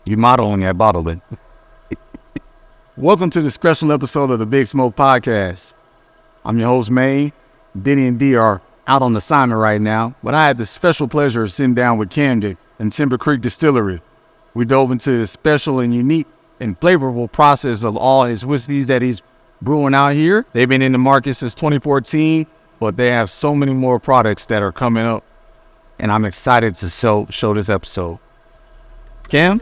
You modeling that bottling. Welcome to the special episode of the Big Smoke Podcast. I'm your host, May. Denny and D are out on assignment right now, but I had the special pleasure of sitting down with Camden and Timber Creek Distillery. We dove into the special and unique and flavorful process of all his whiskeys that he's brewing out here. They've been in the market since 2014, but they have so many more products that are coming up, and I'm excited to show this episode. Cam,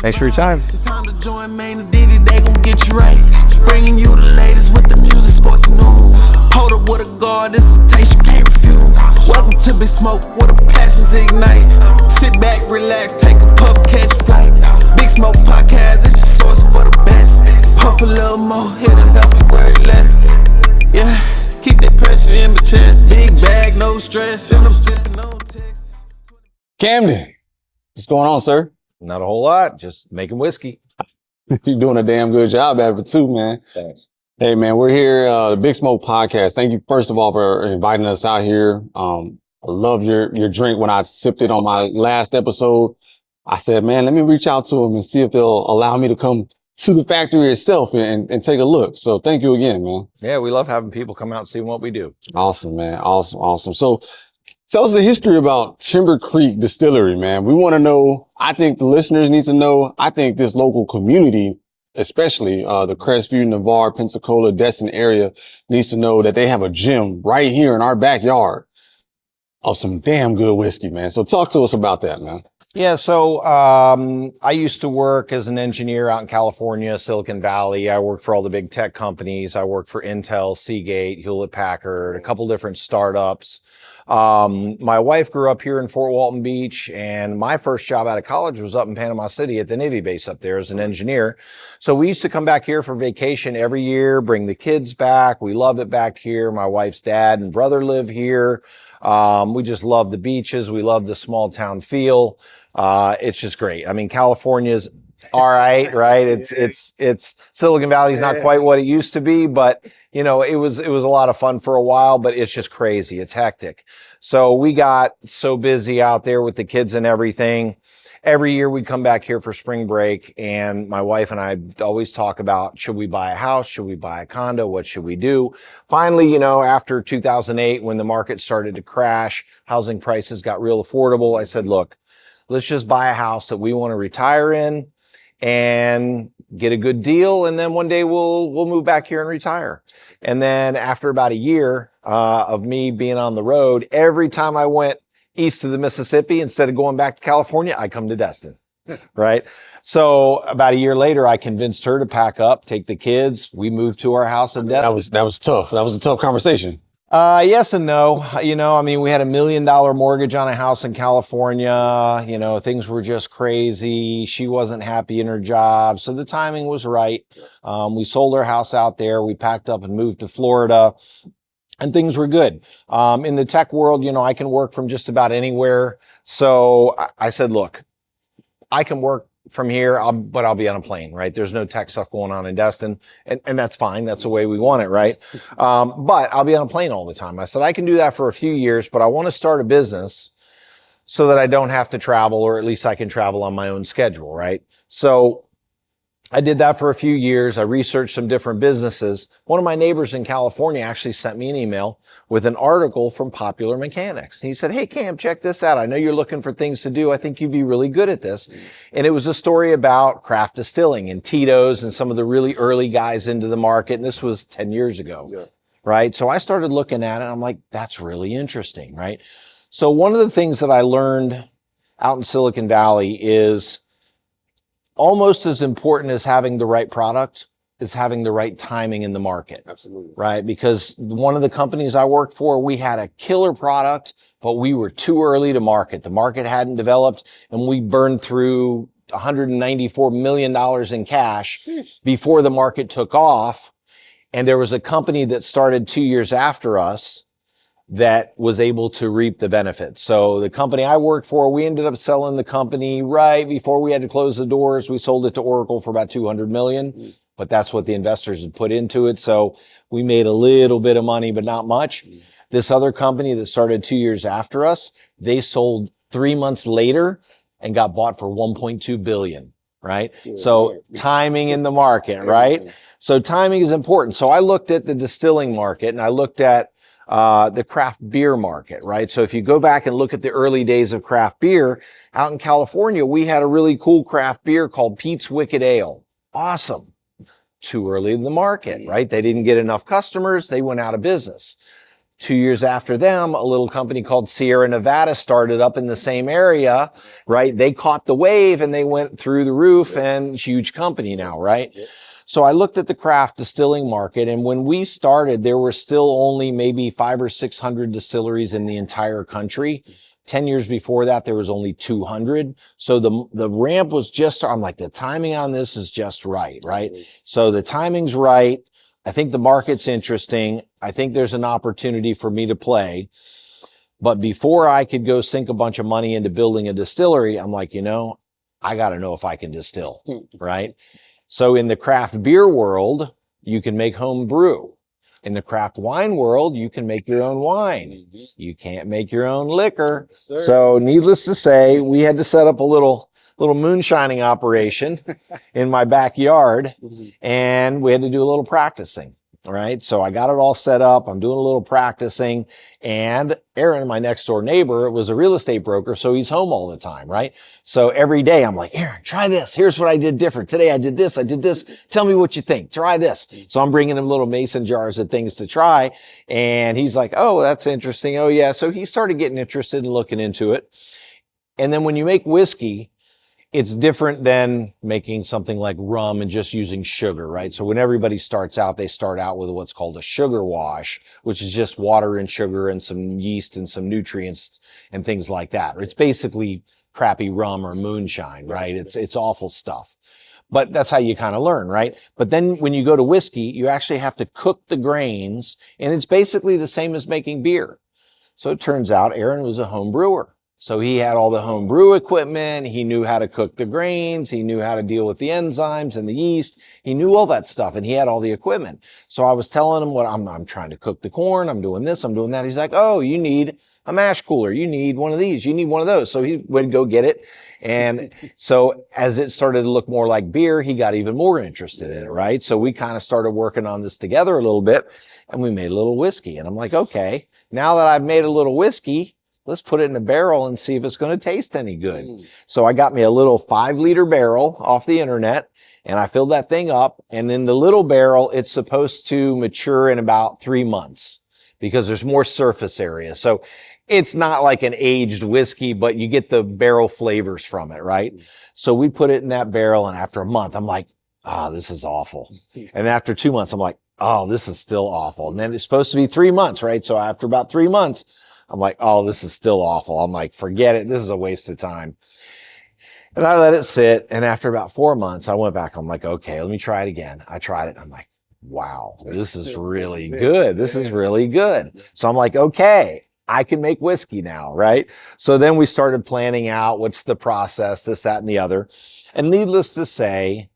thanks for your time. It's time to join Main and Diddy, they gon' get you right. Bringing you the latest with the music, sports, and news. Hold up with a guard, this is a taste you can't refuse. Welcome to Big Smoke, where the passions ignite. Sit back, relax, take a puff, catch flight. Big Smoke Podcast, it's your source for the best. Puff a little more, here to help you work less. Yeah, keep that pressure in my chest. Big bag, no stress, and I'm sipping on text. Camden, what's going on, sir? Not a whole lot, just making whiskey. You're doing a damn good job at it too, man. Thanks. Hey, man, we're here, the Big Smoke Podcast. Thank you, first of all, for inviting us out here. I loved your drink when I sipped it on my last episode. I said, man, let me reach out to them and see if they'll allow me to come to the factory itself and take a look. So thank you again, man. Yeah, we love having people come out and see what we do. Awesome, man. Awesome. So tell us the history about Timber Creek Distillery, man. We want to know, I think the listeners need to know, I think this local community, especially the Crestview, Navarre, Pensacola, Destin area, needs to know that they have a gym right here in our backyard of some damn good whiskey, man. So talk to us about that, man. Yeah, so I used to work as an engineer out in California, Silicon Valley. I worked for all the big tech companies. I worked for Intel, Seagate, Hewlett-Packard, a couple different startups. My wife grew up here in Fort Walton Beach, and my first job out of college was up in Panama City at the Navy base up there as an engineer. So we used to come back here for vacation every year, bring the kids back. We love it back here. My wife's dad and brother live here. We just love the beaches. We love the small town feel. It's just great. I mean, California's all right, right? It's Silicon Valley's not quite what it used to be, but you know, it was a lot of fun for a while, but it's just crazy. It's hectic. So we got so busy out there with the kids and everything. Every year we'd come back here for spring break, and my wife and I always talk about, should we buy a house? Should we buy a condo? What should we do? Finally, you know, after 2008, when the market started to crash, housing prices got real affordable. I said, look, let's just buy a house that we want to retire in and get a good deal. And then one day we'll move back here and retire. And then after about a year of me being on the road, every time I went east of the Mississippi, instead of going back to California, I come to Destin, right? So about a year later, I convinced her to pack up, take the kids. We moved to our house in Destin. That was tough. That was a tough conversation. Yes and no. You know, I mean, we had $1 million mortgage on a house in California. You know, things were just crazy. She wasn't happy in her job. So the timing was right. We sold our house out there. We packed up and moved to Florida, and things were good. In the tech world, you know, I can work from just about anywhere. So I said, look, I can work from here, but I'll be on a plane, right? There's no tech stuff going on in Destin, and that's fine. That's the way we want it, right? But I'll be on a plane all the time. I said, I can do that for a few years, but I want to start a business so that I don't have to travel, or at least I can travel on my own schedule, right? So I did that for a few years. I researched some different businesses. One of my neighbors in California actually sent me an email with an article from Popular Mechanics. He said, hey, Cam, check this out. I know you're looking for things to do. I think you'd be really good at this. And it was a story about craft distilling and Tito's and some of the really early guys into the market. And this was 10 years ago, right? So I started looking at it, and I'm like, that's really interesting, right? So one of the things that I learned out in Silicon Valley is almost as important as having the right product is having the right timing in the market. Absolutely. Right? Because one of the companies I worked for, we had a killer product, but we were too early to market. The market hadn't developed, and we burned through $194 million in cash before the market took off. And there was a company that started 2 years after us that was able to reap the benefits. So the company I worked for, we ended up selling the company right before we had to close the doors. We sold it to Oracle for about $200 million, but that's what the investors had put into it. So we made a little bit of money, but not much. This other company that started 2 years after us, they sold 3 months later and got bought for 1.2 billion, right? So timing in the market, right? So timing is important. So I looked at the distilling market and I looked at the craft beer market, right? So if you go back and look at the early days of craft beer out in California, we had a really cool craft beer called Pete's Wicked Ale. Awesome. Too early in the market, right? They didn't get enough customers. They went out of business. 2 years after them, a little company called Sierra Nevada started up in the same area, right? They caught the wave and they went through the roof, and huge company now, right? So I looked at the craft distilling market, and when we started, there were still only maybe 500 or 600 distilleries in the entire country. 10 years before that, there was only 200. So the ramp was just, I'm like, the timing on this is just right, right? So the timing's right. I think the market's interesting. I think there's an opportunity for me to play. But before I could go sink a bunch of money into building a distillery, I'm like, I got to know if I can distill, right? So in the craft beer world, you can make home brew. In the craft wine world, you can make your own wine. You can't make your own liquor. So needless to say, we had to set up a little moonshining operation in my backyard, and we had to do a little practicing, right? So I got it all set up. I'm doing a little practicing, and Aaron, my next door neighbor, was a real estate broker, so he's home all the time, right? So every day I'm like, Aaron, try this. Here's what I did different. Today I did this. Tell me what you think. Try this. So I'm bringing him little mason jars of things to try, and he's like, oh, that's interesting. Oh, yeah. So he started getting interested and looking into it. And then when you make whiskey, it's different than making something like rum and just using sugar, right? So when everybody starts out, they start out with what's called a sugar wash, which is just water and sugar and some yeast and some nutrients and things like that. It's basically crappy rum or moonshine, right? It's awful stuff. But that's how you kind of learn, right? But then when you go to whiskey, you actually have to cook the grains, and it's basically the same as making beer. So it turns out Aaron was a home brewer. So he had all the home brew equipment. He knew how to cook the grains. He knew how to deal with the enzymes and the yeast. He knew all that stuff, and he had all the equipment. So I was telling him what I'm trying to cook the corn. I'm doing this. I'm doing that. He's like, oh, you need a mash cooler. You need one of these. You need one of those. So he would go get it. And so as it started to look more like beer, he got even more interested in it, right? So we kind of started working on this together a little bit, and we made a little whiskey. And I'm like, okay, now that I've made a little whiskey, let's put it in a barrel and see if it's going to taste any good. So I got me a little 5-liter barrel off the internet, and I filled that thing up. And in the little barrel, it's supposed to mature in about 3 months because there's more surface area. So it's not like an aged whiskey, but you get the barrel flavors from it, right? So we put it in that barrel, and after a month, I'm like, this is awful. And after 2 months, I'm like, this is still awful. And then it's supposed to be 3 months, right? So after about 3 months, I'm like, this is still awful. I'm like, forget it. This is a waste of time. And I let it sit. And after about 4 months, I went back. I'm like, okay, let me try it again. I tried it. I'm like, wow, this is really good. This is really good. So I'm like, okay, I can make whiskey now, right? So then we started planning out what's the process, this, that, and the other. And needless to say,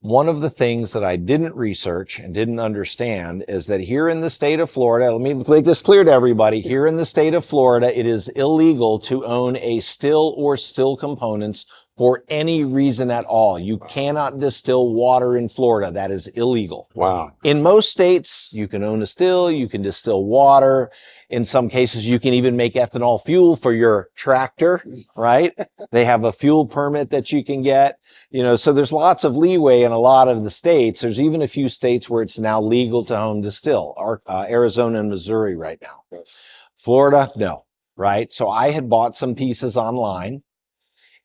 one of the things that I didn't research and didn't understand is that here in the state of Florida, let me make this clear to everybody, here in the state of Florida, it is illegal to own a still or still components for any reason at all. You cannot distill water in Florida. That is illegal. Wow. In most states, you can own a still, you can distill water. In some cases, you can even make ethanol fuel for your tractor, right? They have a fuel permit that you can get, so there's lots of leeway in a lot of the states. There's even a few states where it's now legal to home distill, Arizona and Missouri right now. Florida, no, right? So I had bought some pieces online.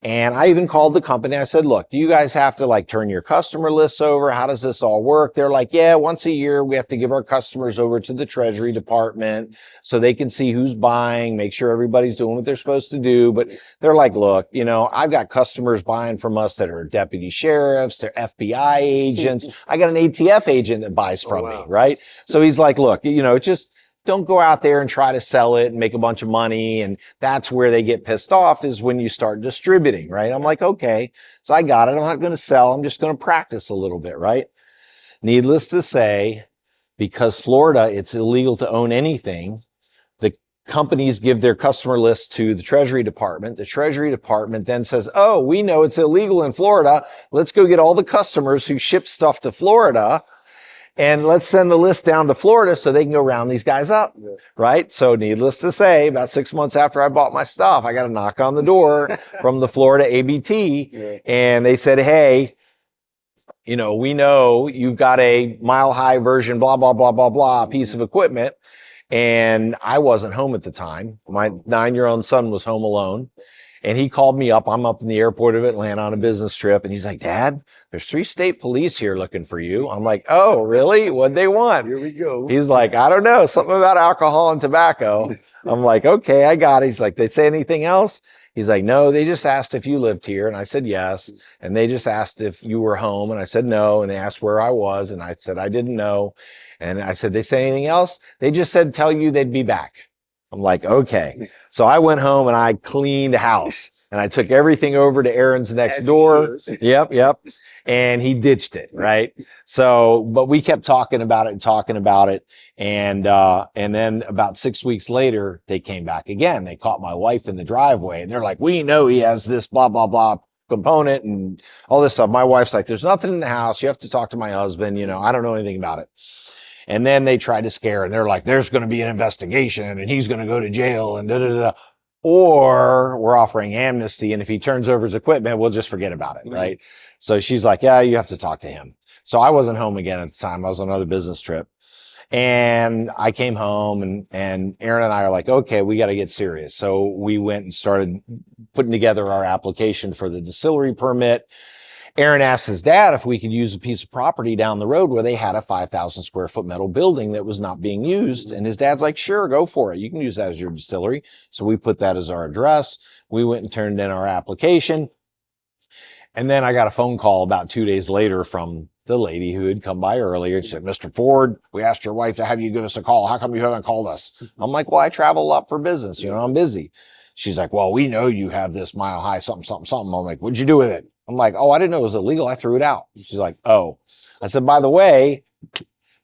And I even called the company. I said, look, do you guys have to turn your customer lists over? How does this all work? They're like, yeah, once a year, we have to give our customers over to the Treasury Department so they can see who's buying, make sure everybody's doing what they're supposed to do. But they're like, look, I've got customers buying from us that are deputy sheriffs, they're FBI agents. I got an ATF agent that buys from me, right? So he's like, look, just don't go out there and try to sell it and make a bunch of money. And that's where they get pissed off, is when you start distributing, right? I'm like, okay, so I got it. I'm not going to sell. I'm just going to practice a little bit, right? Needless to say, because Florida, it's illegal to own anything, the companies give their customer list to the Treasury Department. The Treasury Department then says, oh, we know it's illegal in Florida. Let's go get all the customers who ship stuff to Florida and let's send the list down to Florida so they can go round these guys up, right? So needless to say, about 6 months after I bought my stuff, I got a knock on the door from the Florida ABT, and they said, hey, you know, we know you've got a mile high version, blah, blah, blah, blah, blah, piece of equipment. And I wasn't home at the time. My 9-year-old son was home alone. And he called me up. I'm up in the airport of Atlanta on a business trip. And he's like, Dad, there's 3 state police here looking for you. I'm like, oh, really? What'd they want? Here we go. He's like, I don't know. Something about alcohol and tobacco. I'm like, okay, I got it. He's like, they say anything else? He's like, no, they just asked if you lived here. And I said, yes. And they just asked if you were home. And I said, no. And they asked where I was. And I said, I didn't know. And I said, they say anything else? They just said, tell you they'd be back. I'm like, okay. So I went home and I cleaned house. And I took everything over to Aaron's next door. Yep. And he ditched it, right? So, but we kept talking about it. And then about 6 weeks later, they came back again. They caught my wife in the driveway and they're like, we know he has this blah, blah, blah component and all this stuff. My wife's like, there's nothing in the house. You have to talk to my husband. You know, I don't know anything about it. And then they tried to scare and they're like, there's going to be an investigation and he's going to go to jail and da, da, da, da. Or we're offering amnesty. And if he turns over his equipment, we'll just forget about it. Right. So she's like, yeah, you have to talk to him. So I wasn't home again at the time. I was on another business trip and I came home and Aaron and I are like, okay, we got to get serious. So we went and started putting together our application for the distillery permit. Aaron asked his dad if we could use a piece of property down the road where they had a 5,000 square foot metal building that was not being used. And his dad's like, sure, go for it. You can use that as your distillery. So we put that as our address. We went and turned in our application. And then I got a phone call about 2 days later from the lady who had come by earlier. She said, Mr. Ford, we asked your wife to have you give us a call. How come you haven't called us? I'm like, well, I travel a lot for business. You know, I'm busy. She's like, well, we know you have this mile high something, something, something. I'm like, what'd you do with it? I'm like, oh, I didn't know it was illegal. I threw it out. She's like, oh. I said, by the way,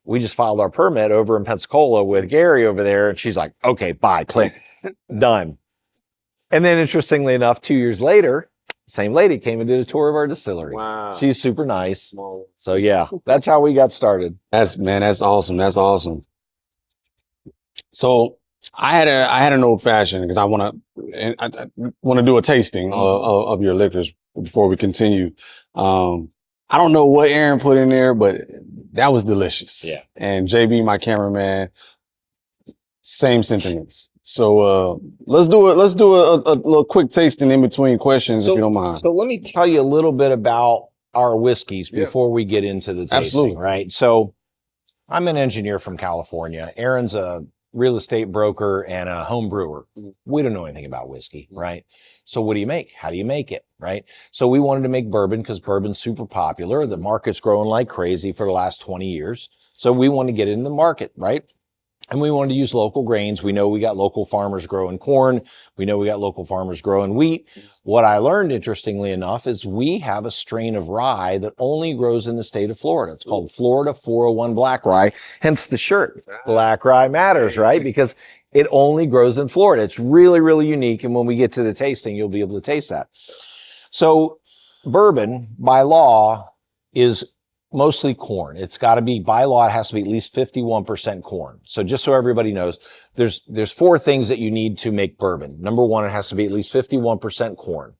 we just filed our permit over in Pensacola with Gary over there. And she's like, okay, bye, click, done. And then interestingly enough, 2 years later, same lady came and did a tour of our distillery. Wow. She's super nice. So yeah, that's how we got started. That's awesome. That's awesome. So I had an old fashioned because I want to do a tasting of your liquors before we continue. I don't know what Aaron put in there, but that was delicious. Yeah. And JB, my cameraman, same sentiments. So let's do a little quick tasting in between questions, if you don't mind. So let me tell you a little bit about our whiskeys before we get into the tasting, Absolutely. right? So I'm an engineer from California. Aaron's a real estate broker and a home brewer. We don't know anything about whiskey, right? So what do you make? How do you make it, right? So we wanted to make bourbon because bourbon's super popular. The market's growing like crazy for the last 20 years. So we want to get it in the market, right? And we wanted to use local grains. We know we got local farmers growing corn. We know we got local farmers growing wheat. What I learned, interestingly enough, is we have a strain of rye that only grows in the state of Florida. It's called Florida 401 Black Rye, hence the shirt. Black Rye matters, right? Because it only grows in Florida. It's really, really unique. And when we get to the tasting, you'll be able to taste that. So bourbon, by law, is mostly corn. It's got to be, by law, it has to be at least 51% corn. So just so everybody knows, there's 4 things that you need to make bourbon. Number 1, it has to be at least 51% corn.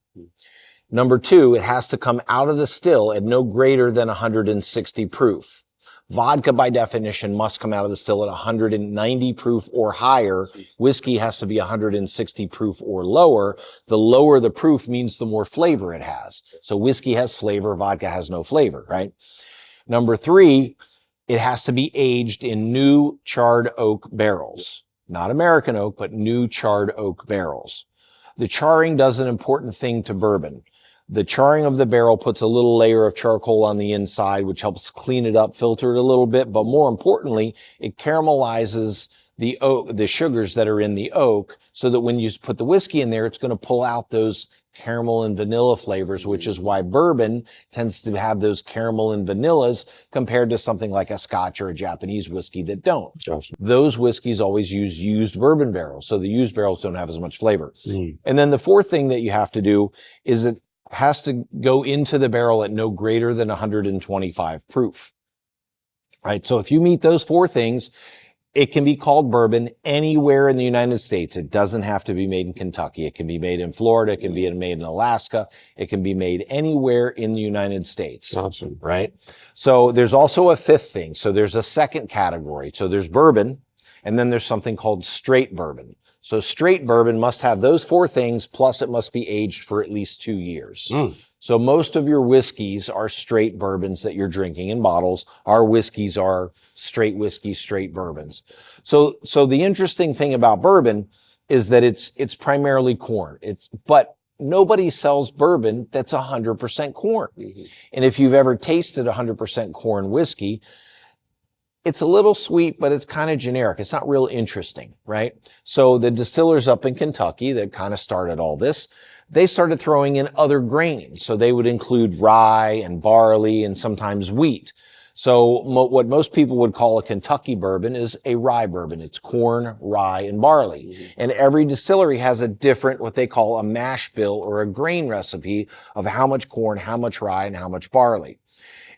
Number 2, it has to come out of the still at no greater than 160 proof. Vodka, by definition, must come out of the still at 190 proof or higher. Whiskey has to be 160 proof or lower. The lower the proof means the more flavor it has. So whiskey has flavor, vodka has no flavor, right? Number 3, it has to be aged in new charred oak barrels. Not American oak, but new charred oak barrels. The charring does an important thing to bourbon. The charring of the barrel puts a little layer of charcoal on the inside, which helps clean it up, filter it a little bit. But more importantly, it caramelizes the oak, the sugars that are in the oak, so that when you put the whiskey in there, it's going to pull out those caramel and vanilla flavors, which is why bourbon tends to have those caramel and vanillas compared to something like a Scotch or a Japanese whiskey that don't. Gotcha. Those whiskeys always use used bourbon barrels, so the used barrels don't have as much flavor. And then the fourth thing that you have to do is it has to go into the barrel at no greater than 125 proof. Right? So if you meet those four things, it can be called bourbon anywhere in the United States. It doesn't have to be made in Kentucky. It can be made in Florida. It can be made in Alaska. It can be made anywhere in the United States. Awesome. Right? So there's also a fifth thing. So there's a second category. So there's bourbon, and then there's something called straight bourbon. So straight bourbon must have those four things, plus it must be aged for at least 2 years. So most of your whiskeys are straight bourbons that you're drinking in bottles. Our whiskeys are straight whiskeys, straight bourbons. So the interesting thing about bourbon is that it's primarily corn. But nobody sells bourbon that's 100% corn. And if you've ever tasted 100% corn whiskey, it's a little sweet, but it's kind of generic. It's not real interesting, right? So the distillers up in Kentucky that kind of started all this, they started throwing in other grains. So they would include rye and barley and sometimes wheat. So what most people would call a Kentucky bourbon is a rye bourbon. It's corn, rye, and barley. And every distillery has a different, what they call a mash bill or a grain recipe of how much corn, how much rye, and how much barley.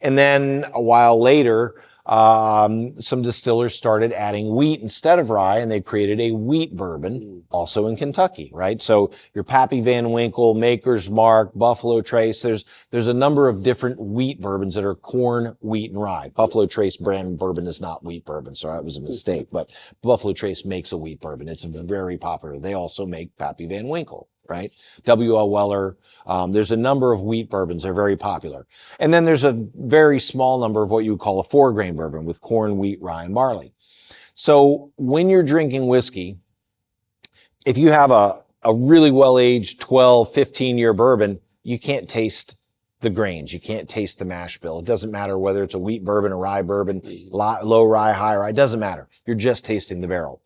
And then a while later, some distillers started adding wheat instead of rye, and they created a wheat bourbon, also in Kentucky, right? So your Pappy Van Winkle, Maker's Mark, Buffalo Trace, there's a number of different wheat bourbons that are corn, wheat, and rye. Buffalo Trace brand bourbon is not wheat bourbon, so that was a mistake, but Buffalo Trace makes a wheat bourbon. It's very popular. They also make Pappy Van Winkle, right? W.L. Weller. There's a number of wheat bourbons. They're very popular. And then there's a very small number of what you would call a 4-grain bourbon with corn, wheat, rye, and barley. So when you're drinking whiskey, if you have a really well-aged 12, 15-year bourbon, you can't taste the grains. You can't taste the mash bill. It doesn't matter whether it's a wheat bourbon, a rye bourbon, low rye, high rye. It doesn't matter. You're just tasting the barrel.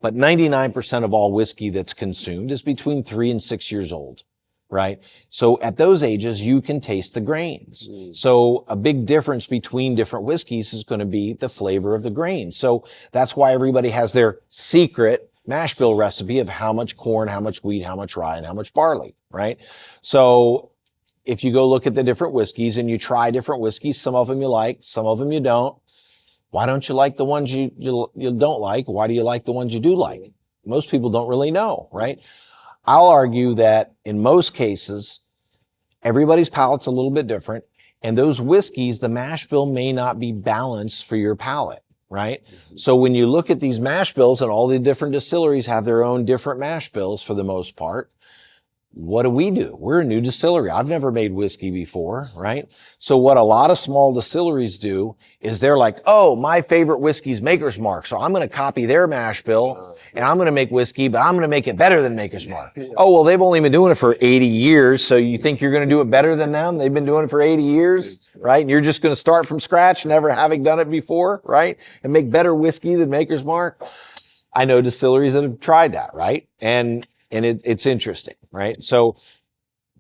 But 99% of all whiskey that's consumed is between 3 and 6 years old, right? So at those ages, you can taste the grains. So a big difference between different whiskeys is going to be the flavor of the grains. So that's why everybody has their secret mash bill recipe of how much corn, how much wheat, how much rye, and how much barley, right? So if you go look at the different whiskeys and you try different whiskeys, some of them you like, some of them you don't. Why don't you like the ones you don't like? Why do you like the ones you do like? Most people don't really know, right? I'll argue that in most cases, everybody's palate's a little bit different. And those whiskeys, the mash bill may not be balanced for your palate, right? So when you look at these mash bills, and all the different distilleries have their own different mash bills for the most part, what do? We're a new distillery. I've never made whiskey before, right? So what a lot of small distilleries do is they're like, oh, my favorite whiskey's Maker's Mark, so I'm going to copy their mash bill and I'm going to make whiskey, but I'm going to make it better than Maker's Mark. Oh, well, they've only been doing it for 80 years, so you think you're going to do it better than them? They've been doing it for 80 years, right? And you're just going to start from scratch, never having done it before, right? And make better whiskey than Maker's Mark? I know distilleries that have tried that, right? And it's interesting, right? So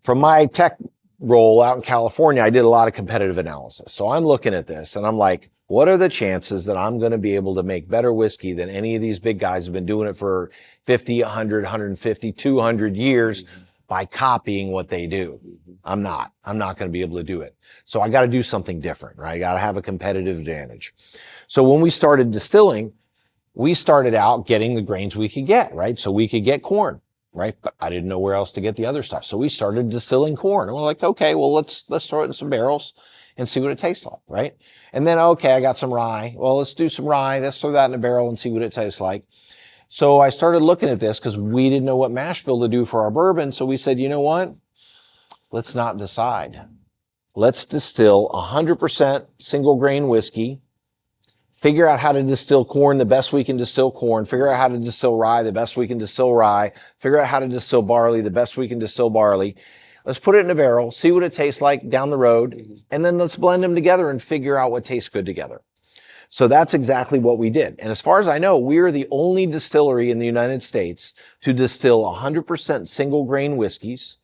from my tech role out in California, I did a lot of competitive analysis. So I'm looking at this and I'm like, what are the chances that I'm going to be able to make better whiskey than any of these big guys who have been doing it for 50, 100, 150, 200 years by copying what they do? I'm not going to be able to do it. So I got to do something different, right? I got to have a competitive advantage. So when we started distilling, we started out getting the grains we could get, right? So we could get corn, right? But I didn't know where else to get the other stuff. So we started distilling corn. And we're like, okay, well, let's throw it in some barrels and see what it tastes like, right? And then, okay, I got some rye. Well, let's do some rye. Let's throw that in a barrel and see what it tastes like. So I started looking at this because we didn't know what mash bill to do for our bourbon. So we said, you know what? Let's not decide. Let's distill 100% single grain whiskey, figure out how to distill corn the best we can distill corn, figure out how to distill rye the best we can distill rye, figure out how to distill barley the best we can distill barley. Let's put it in a barrel, see what it tastes like down the road, and then let's blend them together and figure out what tastes good together. So that's exactly what we did. And as far as I know, we're the only distillery in the United States to distill 100% single grain whiskeys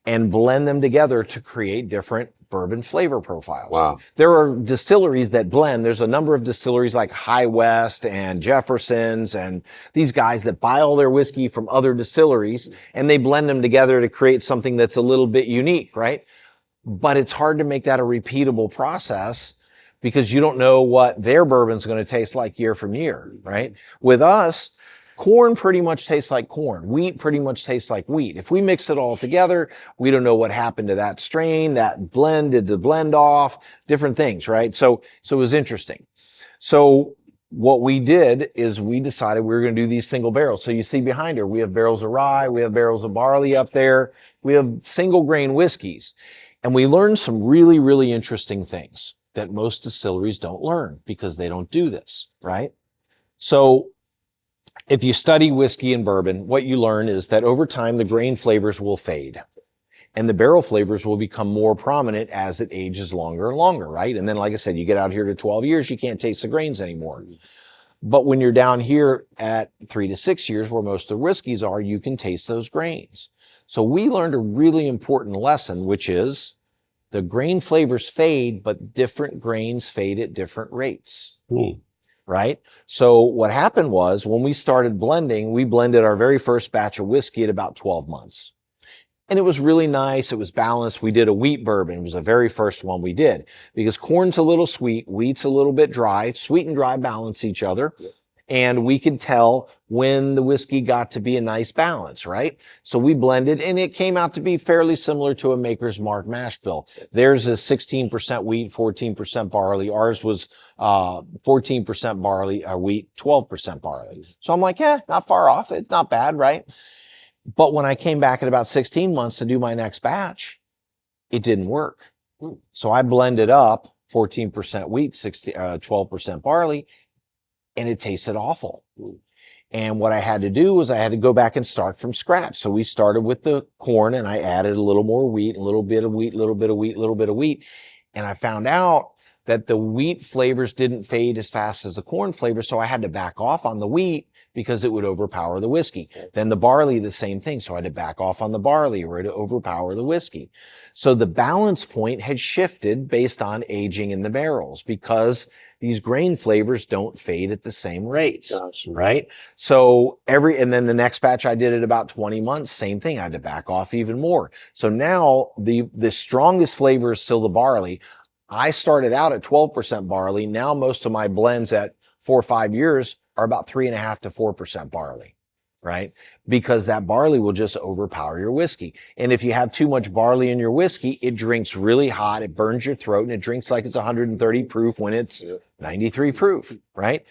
and blend them together to create different bourbon flavor profiles. Wow. There are distilleries that blend. There's a number of distilleries like High West and Jefferson's and these guys that buy all their whiskey from other distilleries and they blend them together to create something that's a little bit unique, right? But it's hard to make that a repeatable process because you don't know what their bourbon's going to taste like year from year, right? With us, corn pretty much tastes like corn. Wheat pretty much tastes like wheat. If we mix it all together, we don't know what happened to that strain, that blend, did the blend off, different things, right? So it was interesting. So what we did is we decided we were going to do these single barrels. So you see behind her, we have barrels of rye, we have barrels of barley up there, we have single grain whiskeys. And we learned some really, really interesting things that most distilleries don't learn because they don't do this, right? So if you study whiskey and bourbon, what you learn is that over time, the grain flavors will fade and the barrel flavors will become more prominent as it ages longer and longer, right? And then, like I said, you get out here to 12 years, you can't taste the grains anymore. But when you're down here at 3 to 6 years, where most of the whiskeys are, you can taste those grains. So we learned a really important lesson, which is the grain flavors fade, but different grains fade at different rates. Right? So what happened was when we started blending, we blended our very first batch of whiskey at about 12 months. And it was really nice. It was balanced. We did a wheat bourbon. It was the very first one we did because corn's a little sweet, wheat's a little bit dry. Sweet and dry balance each other. And we could tell when the whiskey got to be a nice balance, right? So we blended and it came out to be fairly similar to a Maker's Mark mash bill. Theirs is 16% wheat, 14% barley. Ours was 14% barley, wheat, 12% barley. So I'm like, yeah, not far off. It's not bad, right? But when I came back at about 16 months to do my next batch, it didn't work. So I blended up 14% wheat, 12% barley, and it tasted awful. And what I had to do was I had to go back and start from scratch. So we started with the corn and I added a little more wheat, a little bit of wheat, a little bit of wheat, a little bit of wheat. And I found out that the wheat flavors didn't fade as fast as the corn flavors. So I had to back off on the wheat because it would overpower the whiskey. Then the barley, the same thing. So I had to back off on the barley or it would overpower the whiskey. So the balance point had shifted based on aging in the barrels because these grain flavors don't fade at the same rates, right? So and then the next batch I did at about 20 months, same thing. I had to back off even more. So now the strongest flavor is still the barley. I started out at 12% barley. Now most of my blends at 4 or 5 years are about 3.5 to 4% barley, right? Because that barley will just overpower your whiskey. And if you have too much barley in your whiskey, it drinks really hot, it burns your throat, and it drinks like it's 130 proof when it's 93 proof, right?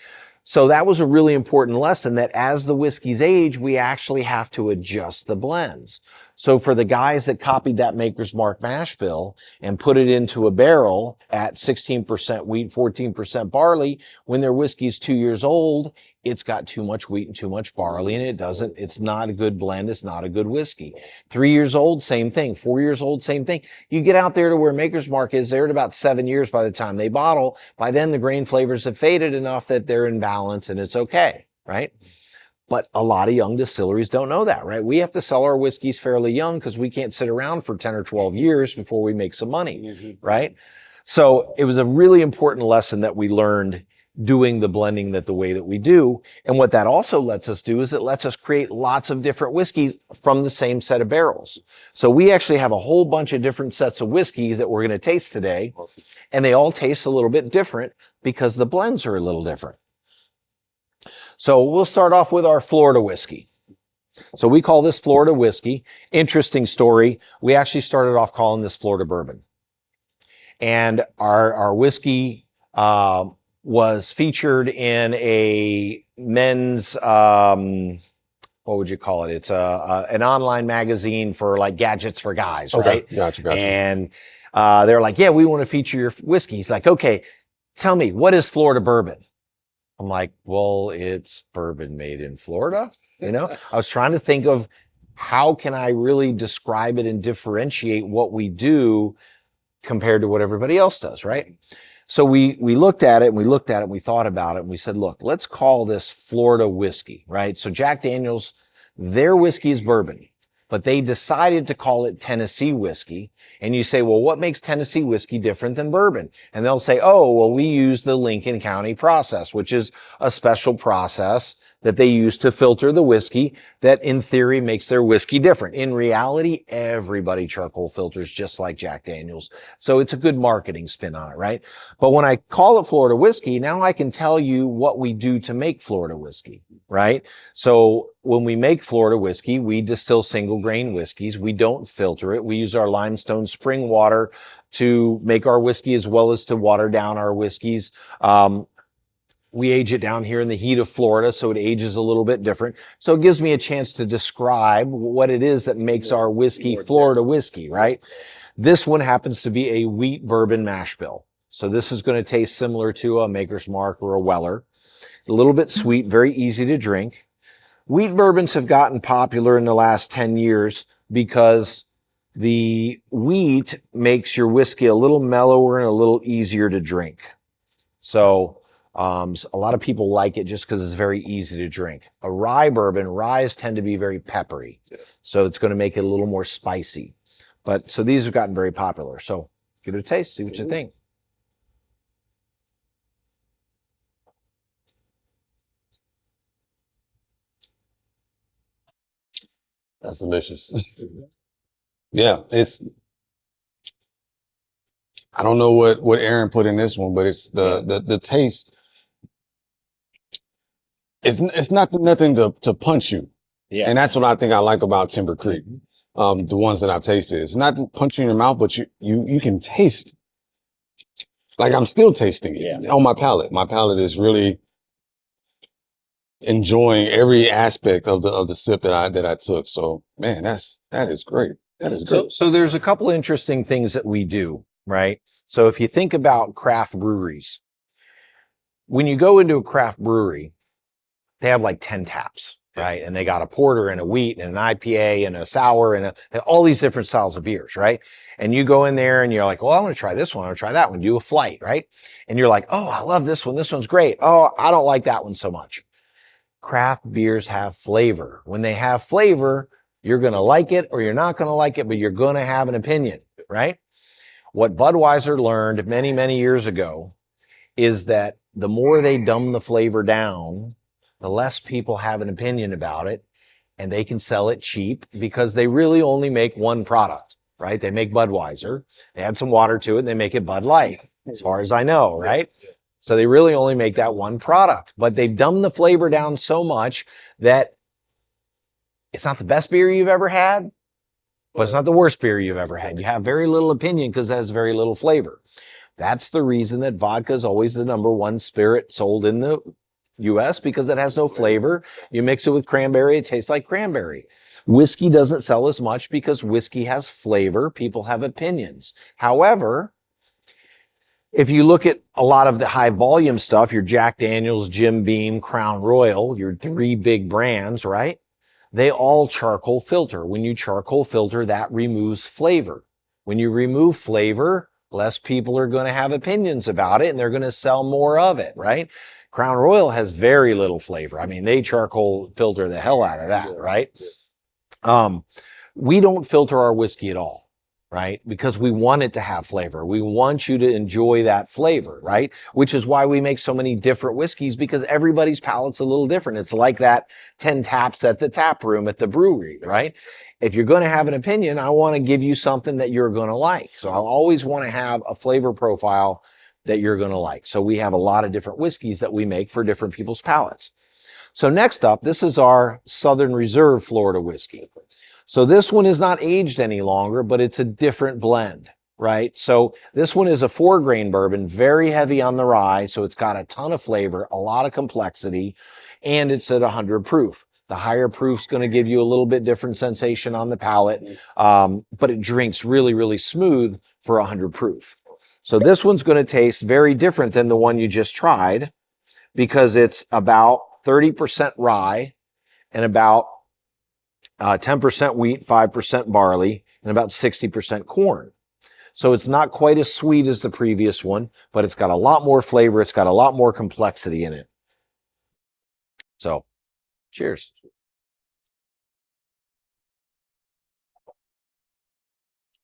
So that was a really important lesson that as the whiskeys age, we actually have to adjust the blends. So for the guys that copied that Maker's Mark mash bill and put it into a barrel at 16% wheat, 14% barley, when their whiskey is 2 years old, it's got too much wheat and too much barley and it's not a good blend. It's not a good whiskey. 3 years old, same thing. 4 years old, same thing. You get out there to where Maker's Mark is, they're at about 7 years by the time they bottle. By then the grain flavors have faded enough that they're in balance and it's okay, right? But a lot of young distilleries don't know that, right? We have to sell our whiskeys fairly young because we can't sit around for 10 or 12 years before we make some money, right? So it was a really important lesson that we learned doing the blending the way that we do. And what that also lets us do is it lets us create lots of different whiskeys from the same set of barrels. So we actually have a whole bunch of different sets of whiskeys that we're going to taste today. And they all taste a little bit different because the blends are a little different. So we'll start off with our Florida whiskey. So we call this Florida whiskey. Interesting story. We actually started off calling this Florida bourbon. And our whiskey was featured in a men's, what would you call it? It's an online magazine for like gadgets for guys, right? Gotcha. And they're like, yeah, we want to feature your whiskey. He's like, okay, tell me, what is Florida bourbon? I'm like, well, it's bourbon made in Florida. You know, I was trying to think of how can I really describe it and differentiate what we do compared to what everybody else does, right? So we looked at it and we looked at it and we thought about it and we said, look, let's call this Florida whiskey, right? So Jack Daniel's, their whiskey is bourbon, but they decided to call it Tennessee whiskey. And you say, well, what makes Tennessee whiskey different than bourbon? And they'll say, oh, well, we use the Lincoln County process, which is a special process that they use to filter the whiskey that in theory makes their whiskey different. In reality, everybody charcoal filters just like Jack Daniel's. So it's a good marketing spin on it, right? But when I call it Florida whiskey, now I can tell you what we do to make Florida whiskey, right? So when we make Florida whiskey, we distill single grain whiskeys. We don't filter it. We use our limestone spring water to make our whiskey as well as to water down our whiskeys. We age it down here in the heat of Florida, so it ages a little bit different. So it gives me a chance to describe what it is that makes our whiskey Florida whiskey, right? This one happens to be a wheat bourbon mash bill. So this is going to taste similar to a Maker's Mark or a Weller. A little bit sweet, very easy to drink. Wheat bourbons have gotten popular in the last 10 years because the wheat makes your whiskey a little mellower and a little easier to drink. So a lot of people like it just because it's very easy to drink. A rye bourbon, ryes tend to be very peppery. So it's going to make it a little more spicy. But so these have gotten very popular. So give it a taste, see what you think. That's delicious. Yeah, I don't know what Aaron put in this one, but it's the taste. It's not nothing to punch you. Yeah. And that's what I think I like about Timber Creek. The ones that I've tasted. It's not punching in your mouth, but you can taste. Like I'm still tasting it on my palate. My palate is really enjoying every aspect of the sip that I took. So man, that is great. That is great. So there's a couple of interesting things that we do, right? So if you think about craft breweries, when you go into a craft brewery, they have like 10 taps, right? And they got a porter and a wheat and an IPA and a sour and all these different styles of beers, right? And you go in there and you're like, well, I want to try this one. I want to try that one. Do a flight, right? And you're like, oh, I love this one. This one's great. Oh, I don't like that one so much. Craft beers have flavor. When they have flavor, you're going to like it or you're not going to like it, but you're going to have an opinion, right? What Budweiser learned many, many years ago is that the more they dumb the flavor down, the less people have an opinion about it, and they can sell it cheap because they really only make one product, right? They make Budweiser, they add some water to it, and they make it Bud Light, as far as I know, right? So they really only make that one product, but they've dumbed the flavor down so much that it's not the best beer you've ever had, but it's not the worst beer you've ever had. You have very little opinion because it has very little flavor. That's the reason that vodka is always the number one spirit sold in the U.S. because it has no flavor. You mix it with cranberry, it tastes like cranberry. Whiskey doesn't sell as much because whiskey has flavor. People have opinions. However, if you look at a lot of the high volume stuff, your Jack Daniel's, Jim Beam, Crown Royal, your three big brands, right? They all charcoal filter. When you charcoal filter, that removes flavor. When you remove flavor, less people are going to have opinions about it and they're going to sell more of it, right? Crown Royal has very little flavor. I mean, they charcoal filter the hell out of that, right? We don't filter our whiskey at all, right? Because we want it to have flavor. We want you to enjoy that flavor, right? Which is why we make so many different whiskeys, because everybody's palate's a little different. It's like that 10 taps at the tap room at the brewery, right? If you're going to have an opinion, I want to give you something that you're going to like. So I'll always want to have a flavor profile that you're going to like. So we have a lot of different whiskeys that we make for different people's palates. So next up, this is our Southern Reserve Florida whiskey. So this one is not aged any longer, but it's a different blend, right? So this one is a 4-grain bourbon, very heavy on the rye. So it's got a ton of flavor, a lot of complexity, and it's at 100 proof. The higher proof's going to give you a little bit different sensation on the palate, but it drinks really, really smooth for 100 proof. So this one's going to taste very different than the one you just tried because it's about 30% rye and about 10% wheat, 5% barley, and about 60% corn. So it's not quite as sweet as the previous one, but it's got a lot more flavor. It's got a lot more complexity in it. So, cheers.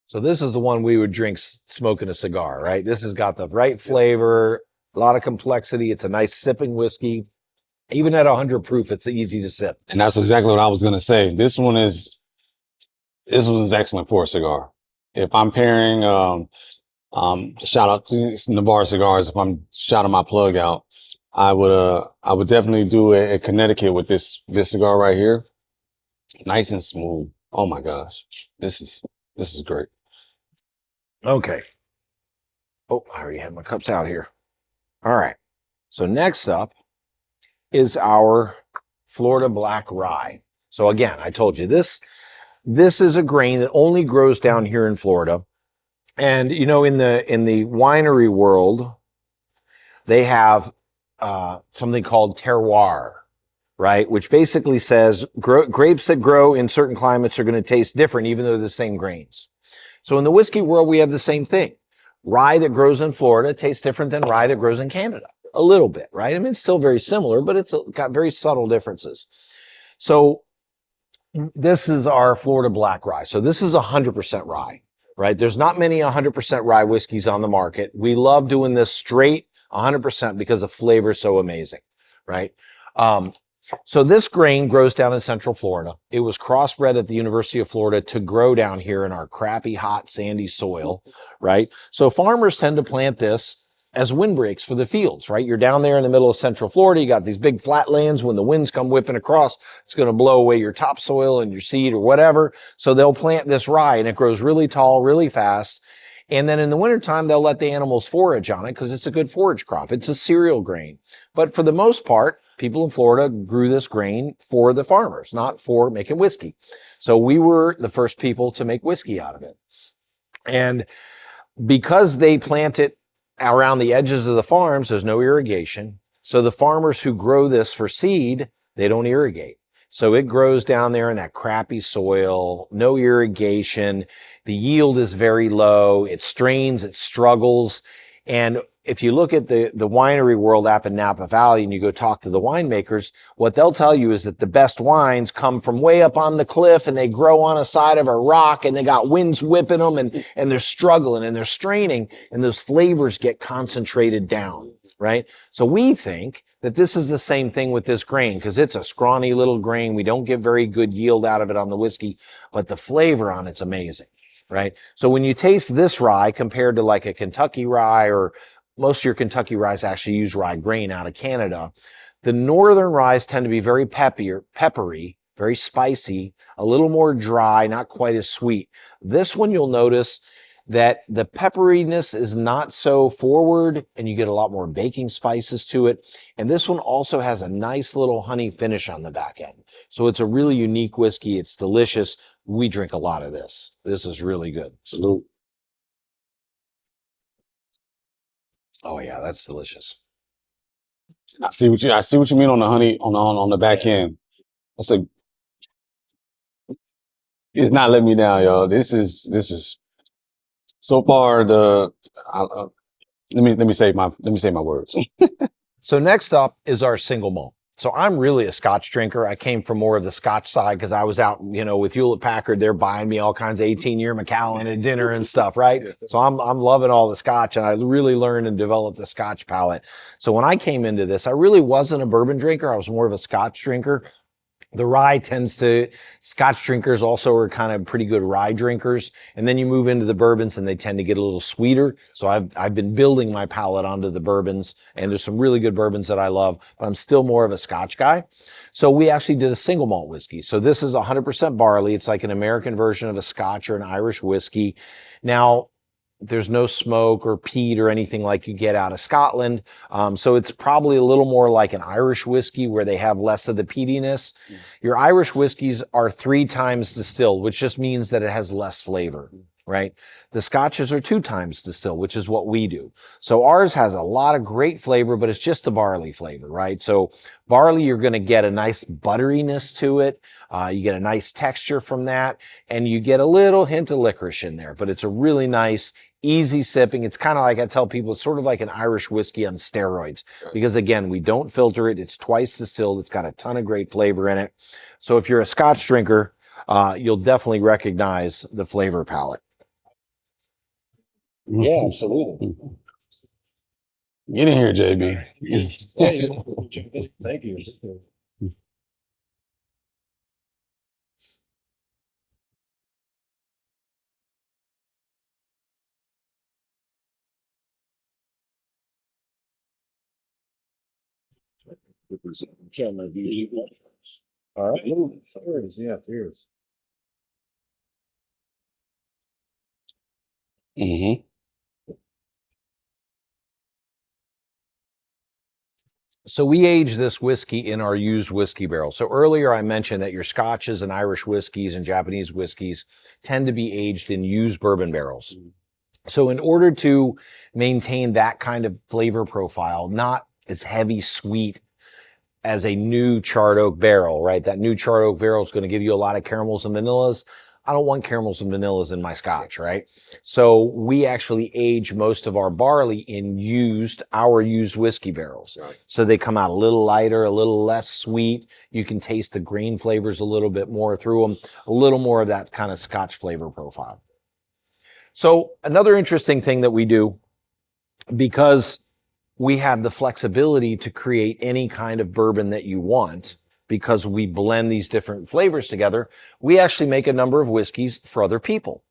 So this is the one we would drink smoking a cigar, right? This has got the right flavor, a lot of complexity. It's a nice sipping whiskey. Even at 100 proof, it's easy to sip. And that's exactly what I was going to say. This one is excellent for a cigar. If I'm pairing, shout out to Navarre Cigars. If I'm shouting my plug out, I would definitely do a Connecticut with this cigar right here. Nice and smooth. Oh my gosh. This is great. Okay. Oh, I already have my cups out here. All right. So next up is our Florida Black Rye. So again, I told you this is a grain that only grows down here in Florida. And you know, in the winery world, they have something called terroir, right? Which basically says grapes that grow in certain climates are going to taste different, even though they're the same grains. So in the whiskey world, we have the same thing. Rye that grows in Florida tastes different than rye that grows in Canada. A little bit, right? I mean, it's still very similar, but it's got very subtle differences. So this is our Florida Black Rye. So this is 100% rye, right? There's not many 100% rye whiskeys on the market. We love doing this straight 100% because the flavor is so amazing, right? So this grain grows down in Central Florida. It was crossbred at the University of Florida to grow down here in our crappy, hot, sandy soil, right? So farmers tend to plant this as windbreaks for the fields, right? You're down there in the middle of Central Florida. You got these big flat lands. When the winds come whipping across, it's going to blow away your topsoil and your seed or whatever. So they'll plant this rye and it grows really tall, really fast. And then in the wintertime, they'll let the animals forage on it because it's a good forage crop. It's a cereal grain. But for the most part, people in Florida grew this grain for the farmers, not for making whiskey. So we were the first people to make whiskey out of it. And because they plant it around the edges of the farms, there's no irrigation. So the farmers who grow this for seed, they don't irrigate. So it grows down there in that crappy soil, no irrigation. The yield is very low. It strains, it struggles. And if you look at the winery world up in Napa Valley and you go talk to the winemakers, what they'll tell you is that the best wines come from way up on the cliff and they grow on a side of a rock and they got winds whipping them and they're struggling and they're straining and those flavors get concentrated down, right? So we think that this is the same thing with this grain because it's a scrawny little grain. We don't get very good yield out of it on the whiskey, but the flavor on it's amazing, right? So when you taste this rye compared to like a Kentucky rye, or most of your Kentucky ryes actually use rye grain out of Canada, the northern ryes tend to be very peppery, very spicy, a little more dry, not quite as sweet. This one you'll notice that the pepperiness is not so forward and you get a lot more baking spices to it. And this one also has a nice little honey finish on the back end. So it's a really unique whiskey. It's delicious. We drink a lot of this. This is really good. Salute. Oh yeah, that's delicious. I see what you mean on the honey on the back end. It's not letting me down, y'all. This is so far let me say my words. So next up is our single malt. So I'm really a Scotch drinker. I came from more of the Scotch side because I was out, with Hewlett Packard. They're buying me all kinds of 18-year Macallan at dinner and stuff, right? So I'm loving all the Scotch, and I really learned and developed the Scotch palate. So when I came into this, I really wasn't a bourbon drinker. I was more of a Scotch drinker. The rye Scotch drinkers also are kind of pretty good rye drinkers. And then you move into the bourbons and they tend to get a little sweeter. So I've been building my palate onto the bourbons, and there's some really good bourbons that I love, but I'm still more of a Scotch guy. So we actually did a single malt whiskey. So this is 100% barley. It's like an American version of a Scotch or an Irish whiskey. Now, there's no smoke or peat or anything like you get out of Scotland. So it's probably a little more like an Irish whiskey where they have less of the peatiness. Your Irish whiskeys are 3 times distilled, which just means that it has less flavor, right? The scotches are 2 times distilled, which is what we do. So ours has a lot of great flavor, but it's just the barley flavor, right? So barley, you're going to get a nice butteriness to it. You get a nice texture from that, and you get a little hint of licorice in there, but it's a really nice, easy sipping. It's kind of like I tell people, it's sort of like an Irish whiskey on steroids, because again, we don't filter it. It's twice distilled. It's got a ton of great flavor in it. So if you're a Scotch drinker, you'll definitely recognize the flavor palette. Yeah, absolutely. Get in here, JB. Thank you. All right. Yeah, cheers. Mm-hmm. So we age this whiskey in our used whiskey barrel. So earlier I mentioned that your Scotches and Irish whiskeys and Japanese whiskeys tend to be aged in used bourbon barrels. So in order to maintain that kind of flavor profile, not as heavy sweet as a new charred oak barrel, right? That new charred oak barrel is going to give you a lot of caramels and vanillas. I don't want caramels and vanillas in my Scotch, right? So we actually age most of our barley in our used whiskey barrels. Right. So they come out a little lighter, a little less sweet. You can taste the grain flavors a little bit more through them, a little more of that kind of Scotch flavor profile. So another interesting thing that we do, because we have the flexibility to create any kind of bourbon that you want, because we blend these different flavors together, we actually make a number of whiskeys for other people.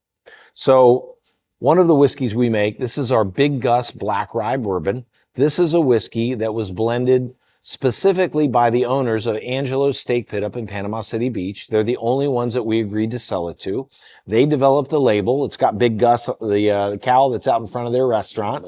So one of the whiskeys we make, this is our Big Gus Black Rye Bourbon. This is a whiskey that was blended specifically by the owners of Angelo's Steak Pit up in Panama City Beach. They're the only ones that we agreed to sell it to. They developed the label. It's got Big Gus, the cow that's out in front of their restaurant.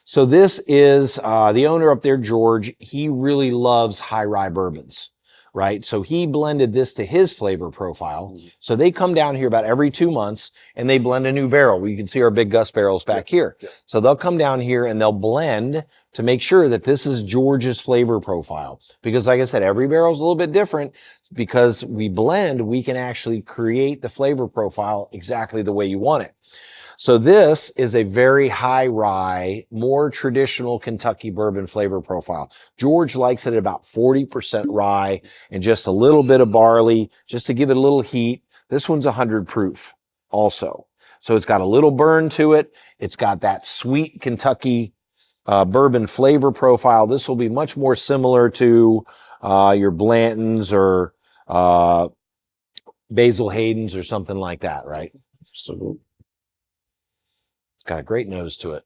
So this is the owner up there, George. He really loves high rye bourbons, right? So he blended this to his flavor profile. So they come down here about every 2 months and they blend a new barrel. You can see our Big Gus barrels back here. So they'll come down here and they'll blend to make sure that this is George's flavor profile. Because like I said, every barrel is a little bit different. Because we blend, we can actually create the flavor profile exactly the way you want it. So this is a very high rye, more traditional Kentucky bourbon flavor profile. George likes it at about 40% rye and just a little bit of barley, just to give it a little heat. This one's 100 proof also. So it's got a little burn to it. It's got that sweet Kentucky bourbon flavor profile. This will be much more similar to your Blantons or Basil Hayden's or something like that, right? So It's got a great nose to it.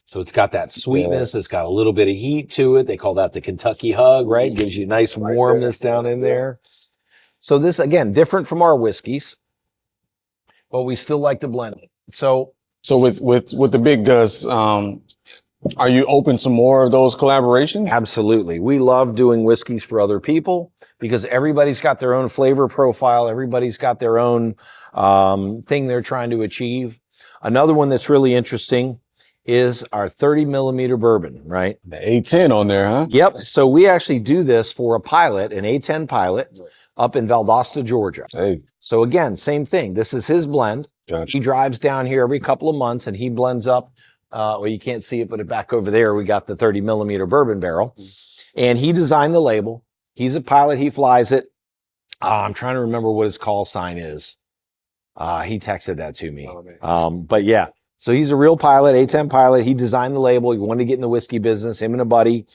So it's got that sweetness. It's got a little bit of heat to it. They call that the Kentucky hug, right? Gives you nice warmness down in there. So this, again, different from our whiskeys, but we still like to blend it. So with the Big Gus, are you open to more of those collaborations? absolutely. We love doing whiskeys for other people because everybody's got their own flavor profile. Everybody's got their own thing they're trying to achieve. Another one that's really interesting is our 30 millimeter bourbon, right? The A10 on there, huh? Yep. So we actually do this for a pilot, an A10 pilot up in Valdosta, Georgia. Hey, So again, same thing. This is his blend. gotcha. He drives down here every couple of months and he blends up. Well, you can't see it, but back over there, we got the 30 millimeter bourbon barrel. And he designed the label. He's a pilot. He flies it. I'm trying to remember what his call sign is. He texted that to me. Oh, man. But yeah, so he's a real pilot, A10 pilot. He designed the label. He wanted to get in the whiskey business, him and a buddy.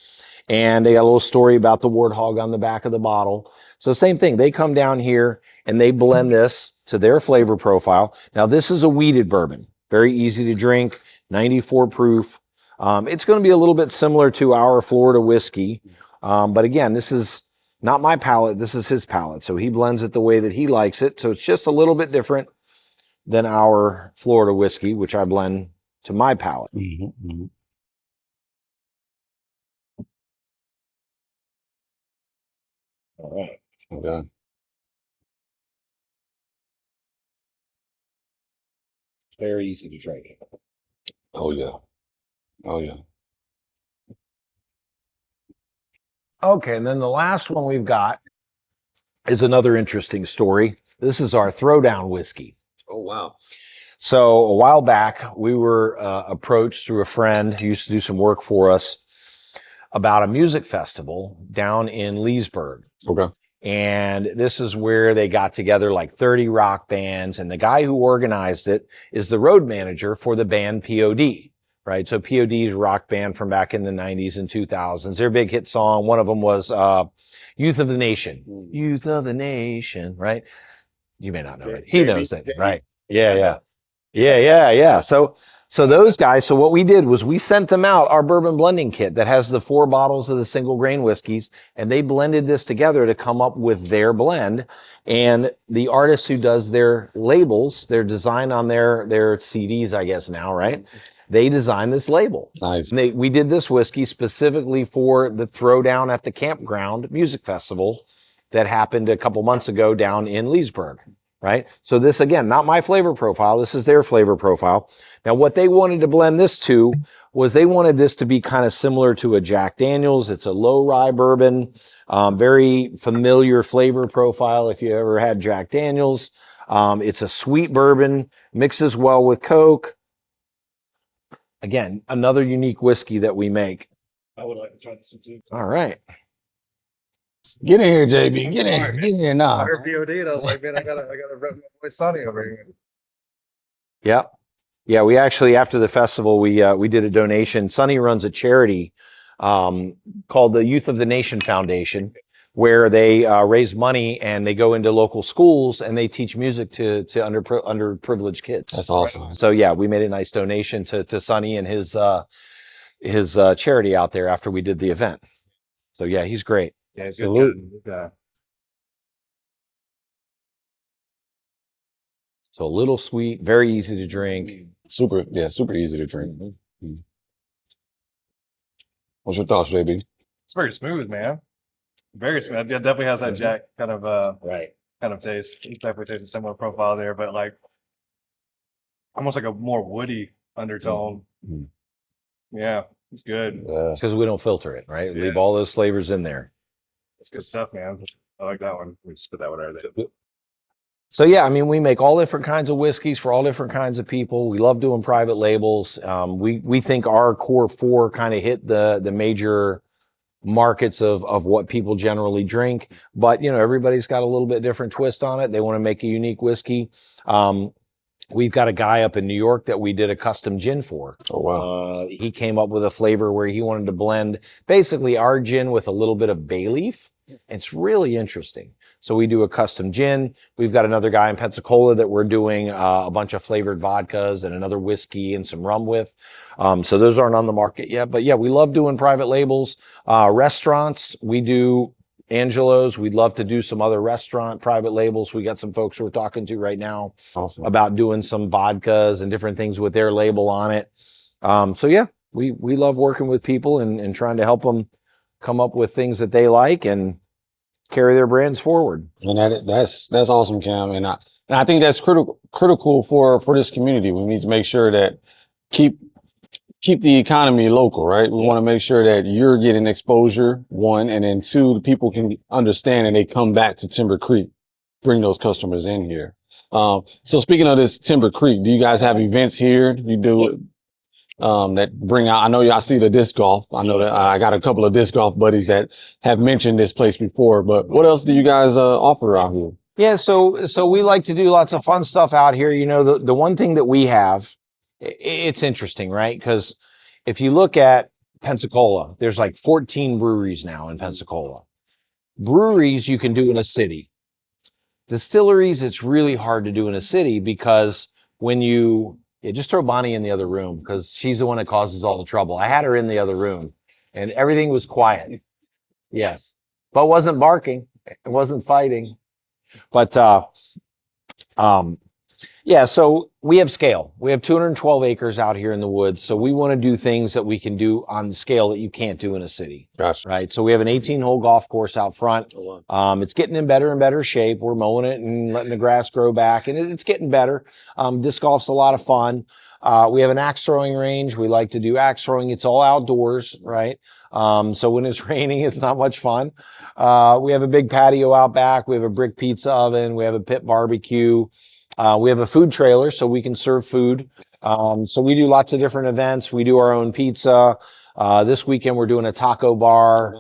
And they got a little story about the warthog on the back of the bottle. So same thing. They come down here and they blend this to their flavor profile. Now, this is a wheated bourbon. Very easy to drink, 94 proof. It's going to be a little bit similar to our Florida whiskey. But again, this is not my palate. This is his palate. So he blends it the way that he likes it. So it's just a little bit different than our Florida whiskey, which I blend to my palate. Mm-hmm, mm-hmm. All right. Okay. Very easy to drink. Oh yeah. Oh yeah. Okay, and then the last one we've got is another interesting story. This is our throwdown whiskey. Oh wow. So a while back, we were approached through a friend who used to do some work for us about a music festival down in Leesburg. Okay. And this is where they got together like 30 rock bands. And the guy who organized it is the road manager for the band POD, right? So POD is a rock band from back in the 90s and 2000s. Their big hit song, one of them was Youth of the Nation. Youth of the Nation, right? You may not know it. He knows it, right? Yeah. So those guys, so what we did was we sent them out our bourbon blending kit that has the 4 bottles of the single grain whiskeys, and they blended this together to come up with their blend. And the artist who does their labels, their design on their CDs, I guess now, right? They designed this label. Nice. And we did this whiskey specifically for the Throwdown at the Campground Music Festival that happened a couple months ago down in Leesburg. Right? So this, again, not my flavor profile. This is their flavor profile. Now, what they wanted to blend this to was they wanted this to be kind of similar to a Jack Daniel's. It's a low rye bourbon, very familiar flavor profile if you ever had Jack Daniel's. It's a sweet bourbon, mixes well with Coke. Again, another unique whiskey that we make. I would like to try this one too. All right. Get in here, JB. Get sorry, in. Get in here now. I heard POD and I was like, man, I gotta rep my boy Sonny over here. Yep. Yeah, we actually, after the festival, we did a donation. Sonny runs a charity called the Youth of the Nation Foundation, where they raise money and they go into local schools and they teach music to underprivileged kids. That's awesome. So yeah, we made a nice donation to Sonny and his charity out there after we did the event. So yeah, he's great. Yeah, Salute. good. So a little sweet, very easy to drink. Super easy to drink. Mm-hmm. What's your thoughts, JB? It's very smooth, man. Very smooth. It definitely has that Jack kind of kind of taste. It definitely tastes a similar profile there, but like almost like a more woody undertone. Mm-hmm. Yeah, it's good. It's because we don't filter it, right? Yeah. Leave all those flavors in there. It's good stuff, man. I like that one. We just put that one right there. So yeah, I mean, we make all different kinds of whiskeys for all different kinds of people. We love doing private labels. We think our core 4 kind of hit the major markets of what people generally drink, but you know, everybody's got a little bit different twist on it. They want to make a unique whiskey. We've got a guy up in New York that we did a custom gin for. Oh wow. He came up with a flavor where he wanted to blend basically our gin with a little bit of bay leaf. It's really interesting. So we do a custom gin. We've got another guy in Pensacola that we're doing a bunch of flavored vodkas and another whiskey and some rum with. So those aren't on the market yet. But yeah, we love doing private labels. Restaurants, we do Angelo's. We'd love to do some other restaurant private labels. We got some folks we're talking to right now Awesome. about doing some vodkas and different things with their label on it. So yeah, we love working with people and trying to help them come up with things that they like and carry their brands forward. And that's awesome, Cam. And I think that's critical for this community. We need to make sure that keep the economy local, right? We want to make sure that you're getting exposure, 1, and then 2, the people can understand and they come back to Timber Creek, bring those customers in here. So speaking of this Timber Creek, do you guys have events here? You do that bring out, I know y'all see the disc golf. I know that I got a couple of disc golf buddies that have mentioned this place before, but what else do you guys offer out here? Yeah, so we like to do lots of fun stuff out here. You know, the one thing that we have, it's interesting, right? Because if you look at Pensacola, there's like 14 breweries now in Pensacola. Breweries you can do in a city. Distilleries, it's really hard to do in a city because when you just throw Bonnie in the other room because she's the one that causes all the trouble. I had her in the other room and everything was quiet. Yes. But wasn't barking. It wasn't fighting. But, Yeah, so we have scale. We have 212 acres out here in the woods. So we want to do things that we can do on the scale that you can't do in a city. Gotcha. Right. So we have an 18-hole golf course out front. It's getting in better and better shape. We're mowing it and letting the grass grow back, and it's getting better. Disc golf's a lot of fun. We have an axe throwing range. We like to do axe throwing. It's all outdoors, right? So when it's raining, it's not much fun. We have a big patio out back. We have a brick pizza oven. We have a pit barbecue. We have a food trailer so we can serve food. So we do lots of different events. We do our own pizza. This weekend we're doing a taco bar.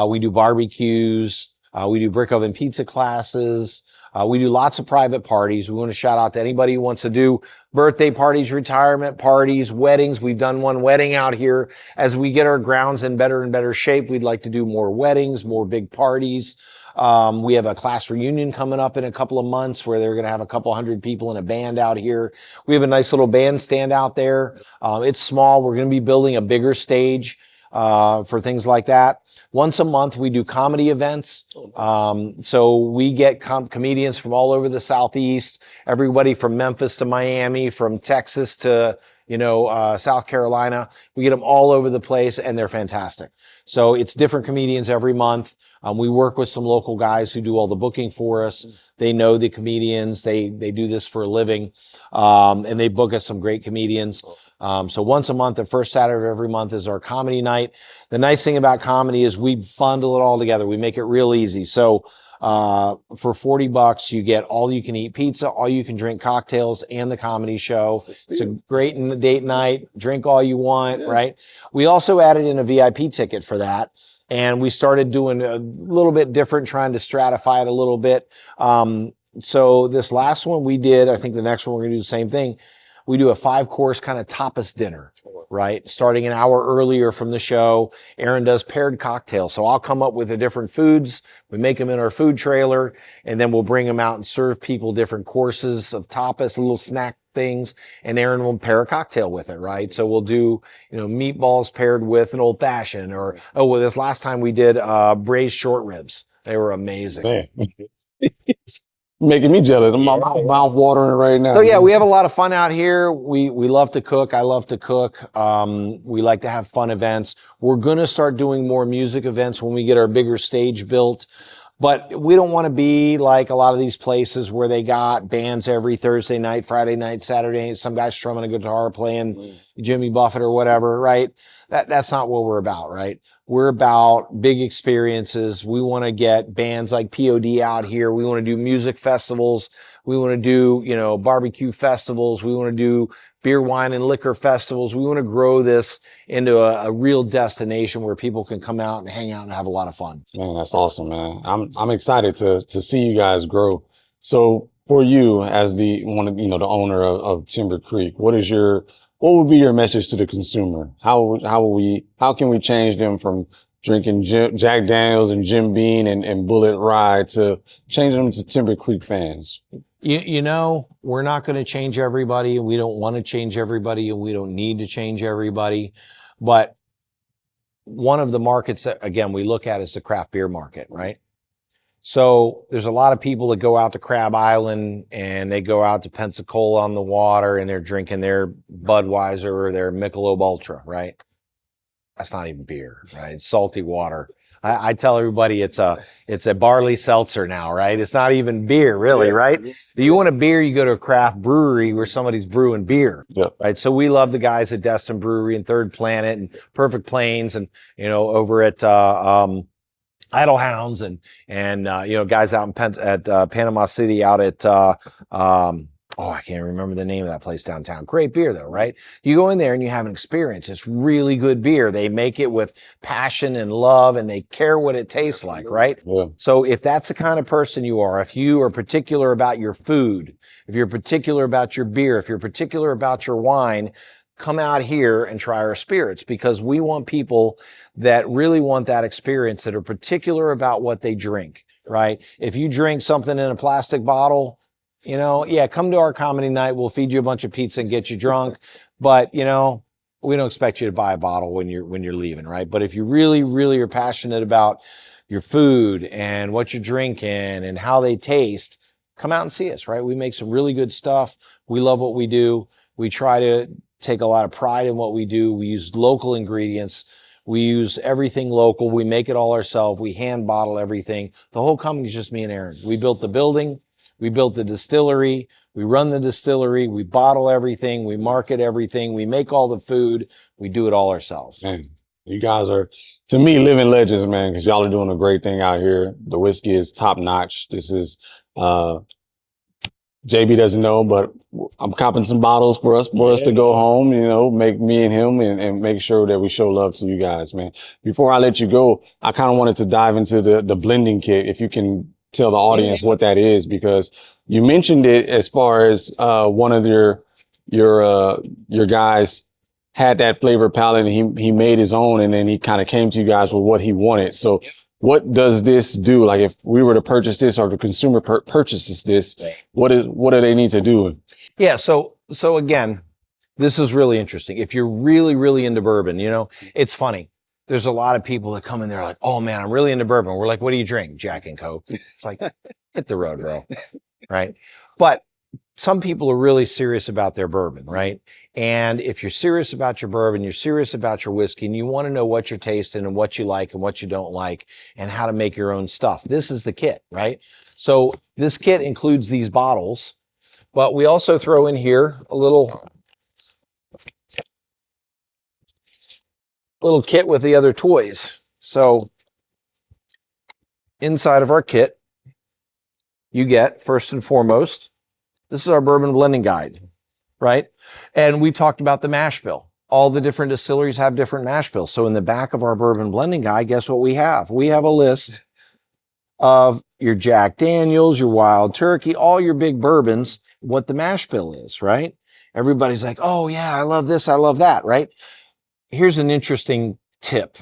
We do barbecues. We do brick oven pizza classes. We do lots of private parties. We want to shout out to anybody who wants to do birthday parties, retirement parties, weddings. We've done one wedding out here. As we get our grounds in better and better shape, we'd like to do more weddings, more big parties. We have a class reunion coming up in a couple of months where they're going to have a couple hundred people in a band out here. We have a nice little bandstand out there. It's small. We're going to be building a bigger stage for things like that. Once a month, we do comedy events. So we get comedians from all over the Southeast, everybody from Memphis to Miami, from Texas to, South Carolina. We get them all over the place, and they're fantastic. So it's different comedians every month. We work with some local guys who do all the booking for us. They know the comedians. They do this for a living, and they book us some great comedians. So once a month, the first Saturday of every month is our comedy night. The nice thing about comedy is we bundle it all together. We make it real easy. So for $40, you get all you can eat pizza, all you can drink cocktails, and the comedy show. It's a great date night. Drink all you want, right? We also added in a VIP ticket for that. And we started doing a little bit different, trying to stratify it a little bit. So this last one we did, I think the next one we're going to do the same thing. We do a 5-course kind of tapas dinner, right? Starting an hour earlier from the show. Aaron does paired cocktails. So I'll come up with the different foods. We make them in our food trailer, and then we'll bring them out and serve people different courses of tapas, little snack things, and Aaron will pair a cocktail with it, right? So we'll do, meatballs paired with an old fashioned, or, this last time we did braised short ribs. They were amazing. Man. Making me jealous. My mouth watering right now. So yeah, we have a lot of fun out here. We love to cook. I love to cook. We like to have fun events. We're going to start doing more music events when we get our bigger stage built. But we don't want to be like a lot of these places where they got bands every Thursday night, Friday night, Saturday night, some guy strumming a guitar, playing Jimmy Buffett or whatever, right? That's not what we're about, right? We're about big experiences. We want to get bands like POD out here. We want to do music festivals. We want to do, barbecue festivals. We want to do beer, wine, and liquor festivals. We want to grow this into a real destination where people can come out and hang out and have a lot of fun. Man, that's awesome, man. I'm excited to see you guys grow. So for you as the owner of Timber Creek, what would be your message to the consumer? How can we change them from drinking Jack Daniels and Jim Beam and Bullet Rye to changing them to Timber Creek fans? We're not going to change everybody, and we don't want to change everybody, and we don't need to change everybody. But one of the markets that, again, we look at is the craft beer market, right? So there's a lot of people that go out to Crab Island and they go out to Pensacola on the water and they're drinking their Budweiser or their Michelob Ultra, right? That's not even beer, right? It's salty water. I tell everybody it's a barley seltzer now, right? It's not even beer, really, right? If you want a beer, you go to a craft brewery where somebody's brewing beer, right? So we love the guys at Destin Brewery and Third Planet and Perfect Plains and, over at Idle Hounds and guys out at Panama City out at I can't remember the name of that place downtown. Great beer though, right? You go in there and you have an experience. It's really good beer. They make it with passion and love and they care what it tastes like, right? Yeah. So if that's the kind of person you are, if you are particular about your food, if you're particular about your beer, if you're particular about your wine, come out here and try our spirits, because we want people that really want that experience, that are particular about what they drink, right? If you drink something in a plastic bottle, come to our comedy night. We'll feed you a bunch of pizza and get you drunk. But, we don't expect you to buy a bottle when you're leaving, right? But if you really, really are passionate about your food and what you're drinking and how they taste, come out and see us, right? We make some really good stuff. We love what we do. We try to take a lot of pride in what we do. We use local ingredients. We use everything local. We make it all ourselves. We hand bottle everything. The whole company is just me and Aaron. We built the building. We built the distillery. We run the distillery. We bottle everything. We market everything. We make all the food. We do it all ourselves. Man, you guys are, to me, living legends, man, because y'all are doing a great thing out here. The whiskey is top notch. This is, JB doesn't know, but I'm copping some bottles for us to go home, you know, make me and him and make sure that we show love to you guys, man. Before I let you go, I kind of wanted to dive into the blending kit. If you can tell the audience what that is, because you mentioned it as far as, one of your guys had that flavor palette and he made his own, and then he kind of came to you guys with what he wanted. So what does this do? Like if we were to purchase this or the consumer purchases this, what do they need to do? Yeah. So again, this is really interesting. If you're really, really into bourbon, you know, it's funny. There's a lot of people that come in there like, oh man, I'm really into bourbon. We're like, what do you drink? Jack and Coke. It's like, hit the road, bro. Right. But some people are really serious about their bourbon, right? And if you're serious about your bourbon, you're serious about your whiskey, and you want to know what you're tasting and what you like and what you don't like and how to make your own stuff, this is the kit, right? So this kit includes these bottles, but we also throw in here a little kit with the other toys. So inside of our kit, you get, first and foremost, this is our bourbon blending guide, right? And we talked about the mash bill. All the different distilleries have different mash bills. So in the back of our bourbon blending guide, guess what we have? We have a list of your Jack Daniels, your Wild Turkey, all your big bourbons, what the mash bill is, right? Everybody's like, oh yeah, I love this, I love that, right? Here's an interesting tip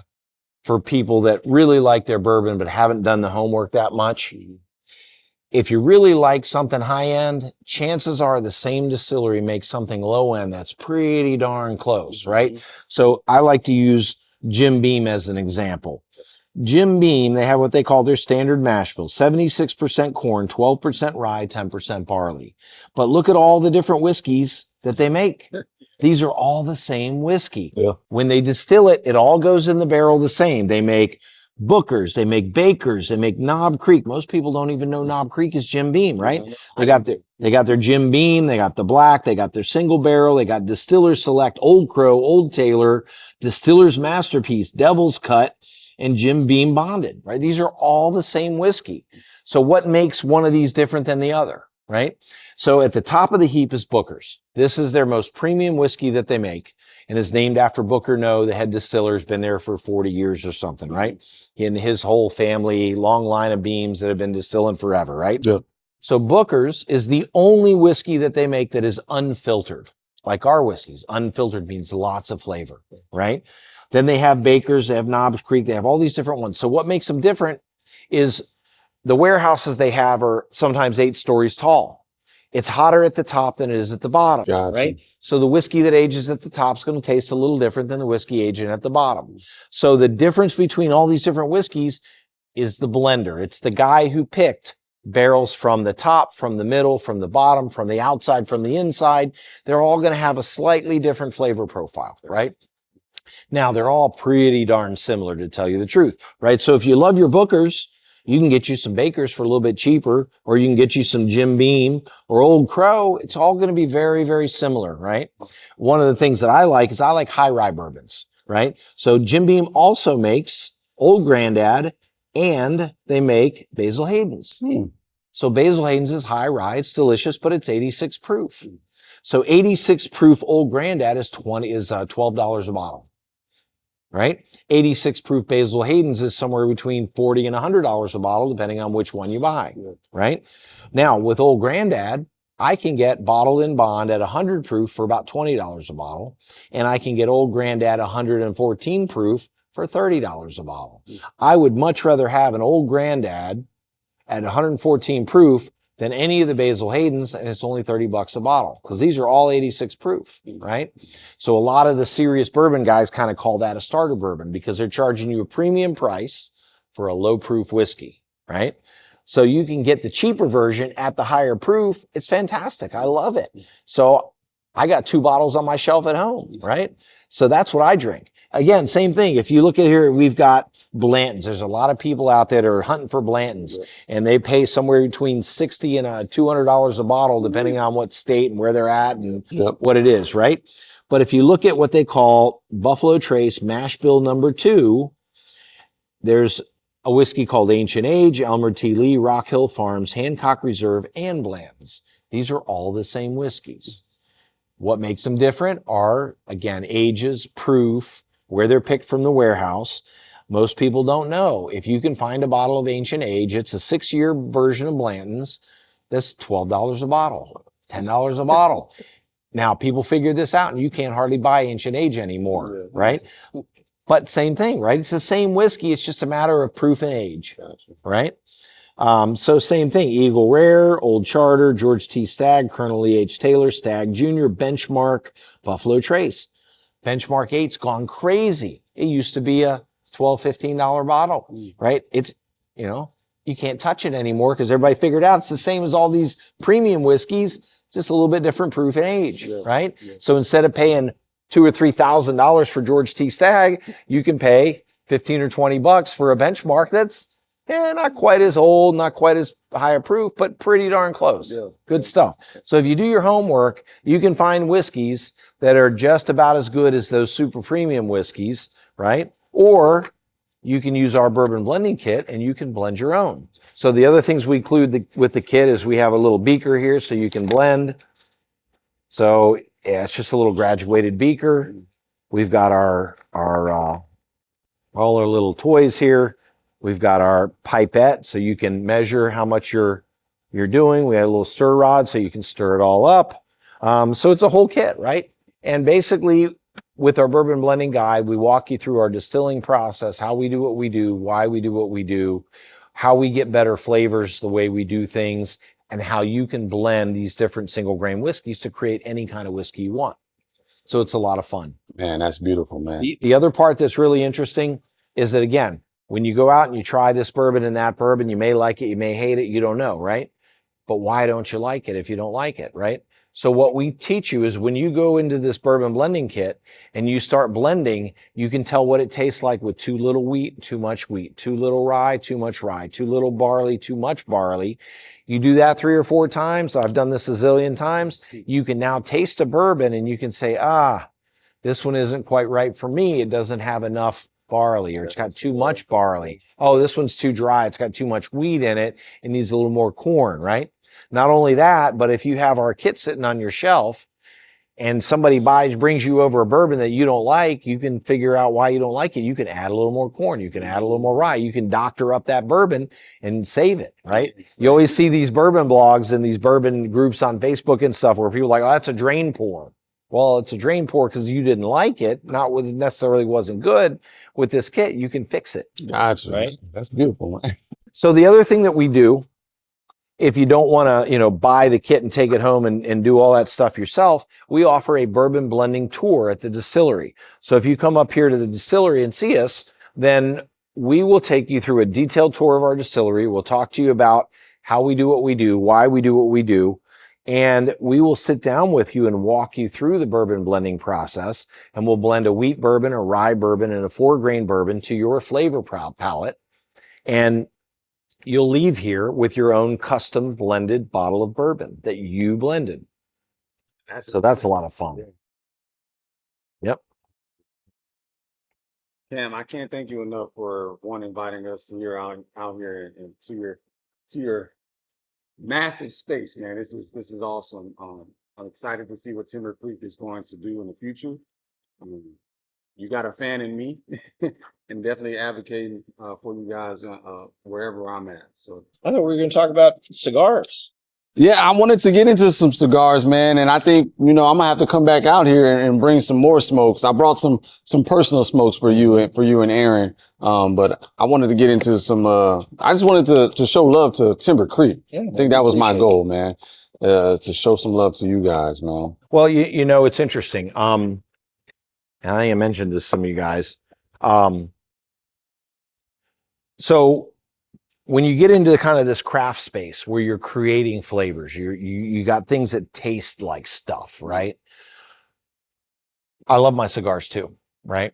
for people that really like their bourbon but haven't done the homework that much. If you really like something high end, chances are the same distillery makes something low end that's pretty darn close, right? So I like to use Jim Beam as an example. Jim Beam, they have what they call their standard mash bill, 76% corn, 12% rye, 10% barley. But look at all the different whiskeys that they make. These are all the same whiskey. Yeah. When they distill it, it all goes in the barrel the same. They make Booker's, they make Baker's, they make Knob Creek. Most people don't even know Knob Creek is Jim Beam, right? They got their Jim Beam, they got the black, they got their single barrel, they got Distiller's Select, Old Crow, Old Taylor, Distiller's Masterpiece, Devil's Cut, and Jim Beam Bonded, right? These are all the same whiskey. So what makes one of these different than the other, right? So at the top of the heap is Booker's. This is their most premium whiskey that they make, and is named after Booker No, the head distiller, has been there for 40 years or something, right? And his whole family, long line of Beams that have been distilling forever, right? Yeah. So Booker's is the only whiskey that they make that is unfiltered. Like our whiskeys, unfiltered means lots of flavor, right? Then they have Baker's, they have Knobs Creek, they have all these different ones. So what makes them different is the warehouses they have are sometimes 8 stories tall. It's hotter at the top than it is at the bottom, right? So the whiskey that ages at the top is going to taste a little different than the whiskey aging at the bottom. So the difference between all these different whiskeys is the blender. It's the guy who picked barrels from the top, from the middle, from the bottom, from the outside, from the inside. They're all going to have a slightly different flavor profile, right? Now, they're all pretty darn similar, to tell you the truth, right? So if you love your Booker's, you can get you some Baker's for a little bit cheaper, or you can get you some Jim Beam or Old Crow. It's all going to be very, very similar, right? One of the things that I like is I like high rye bourbons, right? So Jim Beam also makes Old Grandad, and they make Basil Hayden's. So Basil Hayden's is high rye. It's delicious, but it's 86 proof. So 86 proof Old Grandad is $12 a bottle. Right? 86 proof Basil Hayden's is somewhere between $40 and $100 a bottle, depending on which one you buy. Right? Now, with Old Grandad, I can get bottled in bond at 100 proof for about $20 a bottle, and I can get Old Grandad 114 proof for $30 a bottle. I would much rather have an Old Grandad at 114 proof than any of the Basil Hayden's, and it's only $30 a bottle, because these are all 86 proof, right? So a lot of the serious bourbon guys kind of call that a starter bourbon, because they're charging you a premium price for a low proof whiskey, right? So you can get the cheaper version at the higher proof. It's fantastic. I love it. So I got 2 bottles on my shelf at home, right? So that's what I drink. Again, same thing. If you look at here, we've got Blantons. There's a lot of people out there that are hunting for Blantons, and they pay somewhere between $60 and $200 a bottle, depending on what state and where they're at and what it is, right? But if you look at what they call Buffalo Trace Mash Bill number 2, there's a whiskey called Ancient Age, Elmer T. Lee, Rock Hill Farms, Hancock Reserve, and Blanton's. These are all the same whiskeys. What makes them different are, again, ages, proof, where they're picked from the warehouse. Most people don't know. If you can find a bottle of Ancient Age, it's a 6-year version of Blanton's. That's $12 a bottle, $10 a bottle. Now, people figured this out, and you can't hardly buy Ancient Age anymore, right? But same thing, right? It's the same whiskey. It's just a matter of proof and age, right? So same thing, Eagle Rare, Old Charter, George T. Stagg, Colonel E. H. Taylor, Stagg Jr., Benchmark, Buffalo Trace. Benchmark 8's gone crazy. It used to be a $12, $15 bottle, right? It's, you know, you can't touch it anymore because everybody figured out it's the same as all these premium whiskeys, just a little bit different proof and age, right? So instead of paying $2,000 or $3,000 for George T. Stagg, you can pay 15 or 20 bucks for a Benchmark that's not quite as old, not quite as high a proof, but pretty darn close. Good stuff. So if you do your homework, you can find whiskeys that are just about as good as those super premium whiskeys, right? Or you can use our bourbon blending kit and you can blend your own. So the other things we include with the kit is we have a little beaker here so you can blend. So yeah, it's just a little graduated beaker. We've got all our little toys here. We've got our pipette, so you can measure how much you're doing. We have a little stir rod, so you can stir it all up. So it's a whole kit, right? And basically, with our bourbon blending guide, we walk you through our distilling process, how we do what we do, why we do what we do, how we get better flavors, the way we do things, and how you can blend these different single grain whiskeys to create any kind of whiskey you want. So it's a lot of fun. Man, that's beautiful, man. The other part that's really interesting is that, again, when you go out and you try this bourbon and that bourbon, you may like it, you may hate it, you don't know, right? But why don't you like it if you don't like it, right? So what we teach you is when you go into this bourbon blending kit and you start blending, you can tell what it tastes like with too little wheat, too much wheat, too little rye, too much rye, too little barley, too much barley. You do that 3 or 4 times. I've done this a zillion times. You can now taste a bourbon and you can say, this one isn't quite right for me. It doesn't have enough barley, or it's got too much barley. Oh, this one's too dry. It's got too much wheat in it. It needs a little more corn, right? Not only that, but if you have our kit sitting on your shelf and somebody brings you over a bourbon that you don't like, you can figure out why you don't like it. You can add a little more corn. You can add a little more rye. You can doctor up that bourbon and save it, right? You always see these bourbon blogs and these bourbon groups on Facebook and stuff where people are like, oh, that's a drain pour. Well, it's a drain pour because you didn't like it, not what necessarily wasn't good. With this kit, you can fix it. Gotcha. Right? That's beautiful, man. So the other thing that we do, if you don't want to, buy the kit and take it home and do all that stuff yourself, we offer a bourbon blending tour at the distillery. So if you come up here to the distillery and see us, then we will take you through a detailed tour of our distillery. We'll talk to you about how we do what we do, why we do what we do. And we will sit down with you and walk you through the bourbon blending process. And we'll blend a wheat bourbon, a rye bourbon, and a 4-grain bourbon to your flavor palette. And you'll leave here with your own custom blended bottle of bourbon that you blended. So that's a lot of fun. Yep. Cam, I can't thank you enough for inviting us here out here and to your massive space, man. This is awesome. I'm excited to see what Timber Creek is going to do in the future. You got a fan in me, and definitely advocating for you guys wherever I'm at. So I thought we were going to talk about cigars. Yeah, I wanted to get into some cigars, man, and I think I'm gonna have to come back out here and bring some more smokes. I brought some personal smokes for you and Aaron, but I wanted to get into some. I just wanted to show love to Timber Creek. Yeah, I think that was my goal, man, to show some love to you guys, man. Well, it's interesting. And I think I mentioned this to some of you guys. So when you get into kind of this craft space where you're creating flavors, you got things that taste like stuff, right? I love my cigars too, right?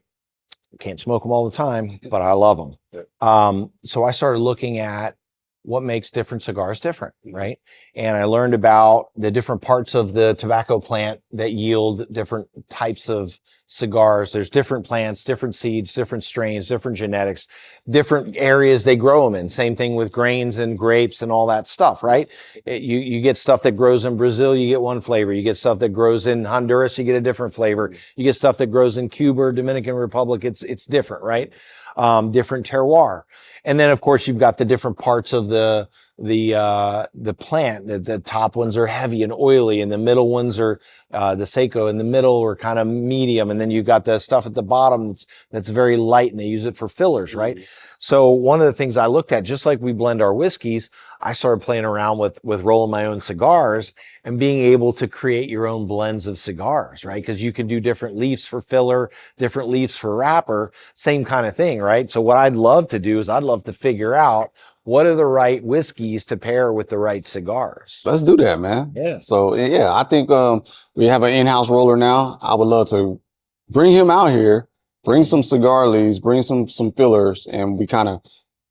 Can't smoke them all the time, but I love them. So I started looking at what makes different cigars different, right? And I learned about the different parts of the tobacco plant that yield different types of cigars. There's different plants, different seeds, different strains, different genetics, different areas they grow them in. Same thing with grains and grapes and all that stuff, right? You get stuff that grows in Brazil, you get one flavor. You get stuff that grows in Honduras, you get a different flavor. You get stuff that grows in Cuba or Dominican Republic, it's different, right? Different terroir. And then of course you've got the different parts of the plant. The top ones are heavy and oily, and the middle ones are the seco in the middle are kind of medium, and then you've got the stuff at the bottom that's very light, and they use it for fillers, right? So one of the things I looked at, just like we blend our whiskeys, I started playing around with rolling my own cigars and being able to create your own blends of cigars, right? Because you can do different leaves for filler, different leaves for wrapper, same kind of thing, right? So what I'd love to do is I'd love to figure out what are the right whiskeys to pair with the right cigars. Let's do that, man. Yeah. So yeah, I think we have an in-house roller now. I would love to bring him out here, bring some cigar leaves, bring some fillers, and we kind of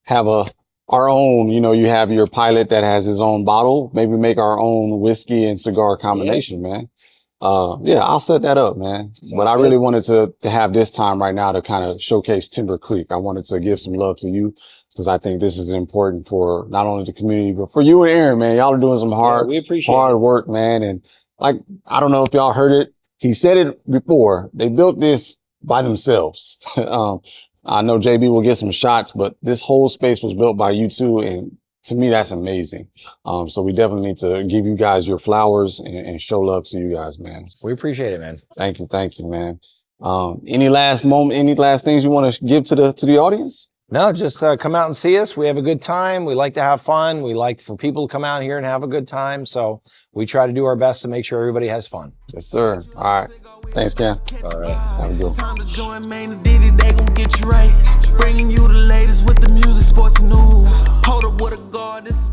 have our own. You know, you have your pilot that has his own bottle. Maybe make our own whiskey and cigar combination, man. Yeah, I'll set that up, man. But I really wanted to have this time right now to kind of showcase Timber Creek. I wanted to give some love to you, because I think this is important for not only the community, but for you and Aaron, man. Y'all are doing some hard work, man. And like, I don't know if y'all heard it. He said it before. They built this by themselves. I know JB will get some shots, but this whole space was built by you two. And to me, that's amazing. So we definitely need to give you guys your flowers and show love to you guys, man. We appreciate it, man. Thank you, man. Any last things you want to give to the audience? No, just come out and see us. We have a good time. We like to have fun. We like for people to come out here and have a good time. So we try to do our best to make sure everybody has fun. Yes, sir. All right. Thanks, Cam. All right. Have a good one. Time to join Main Diddy, they gon' get you right. Bringing you the latest with the music, sports, and news. Hold up with a guard, this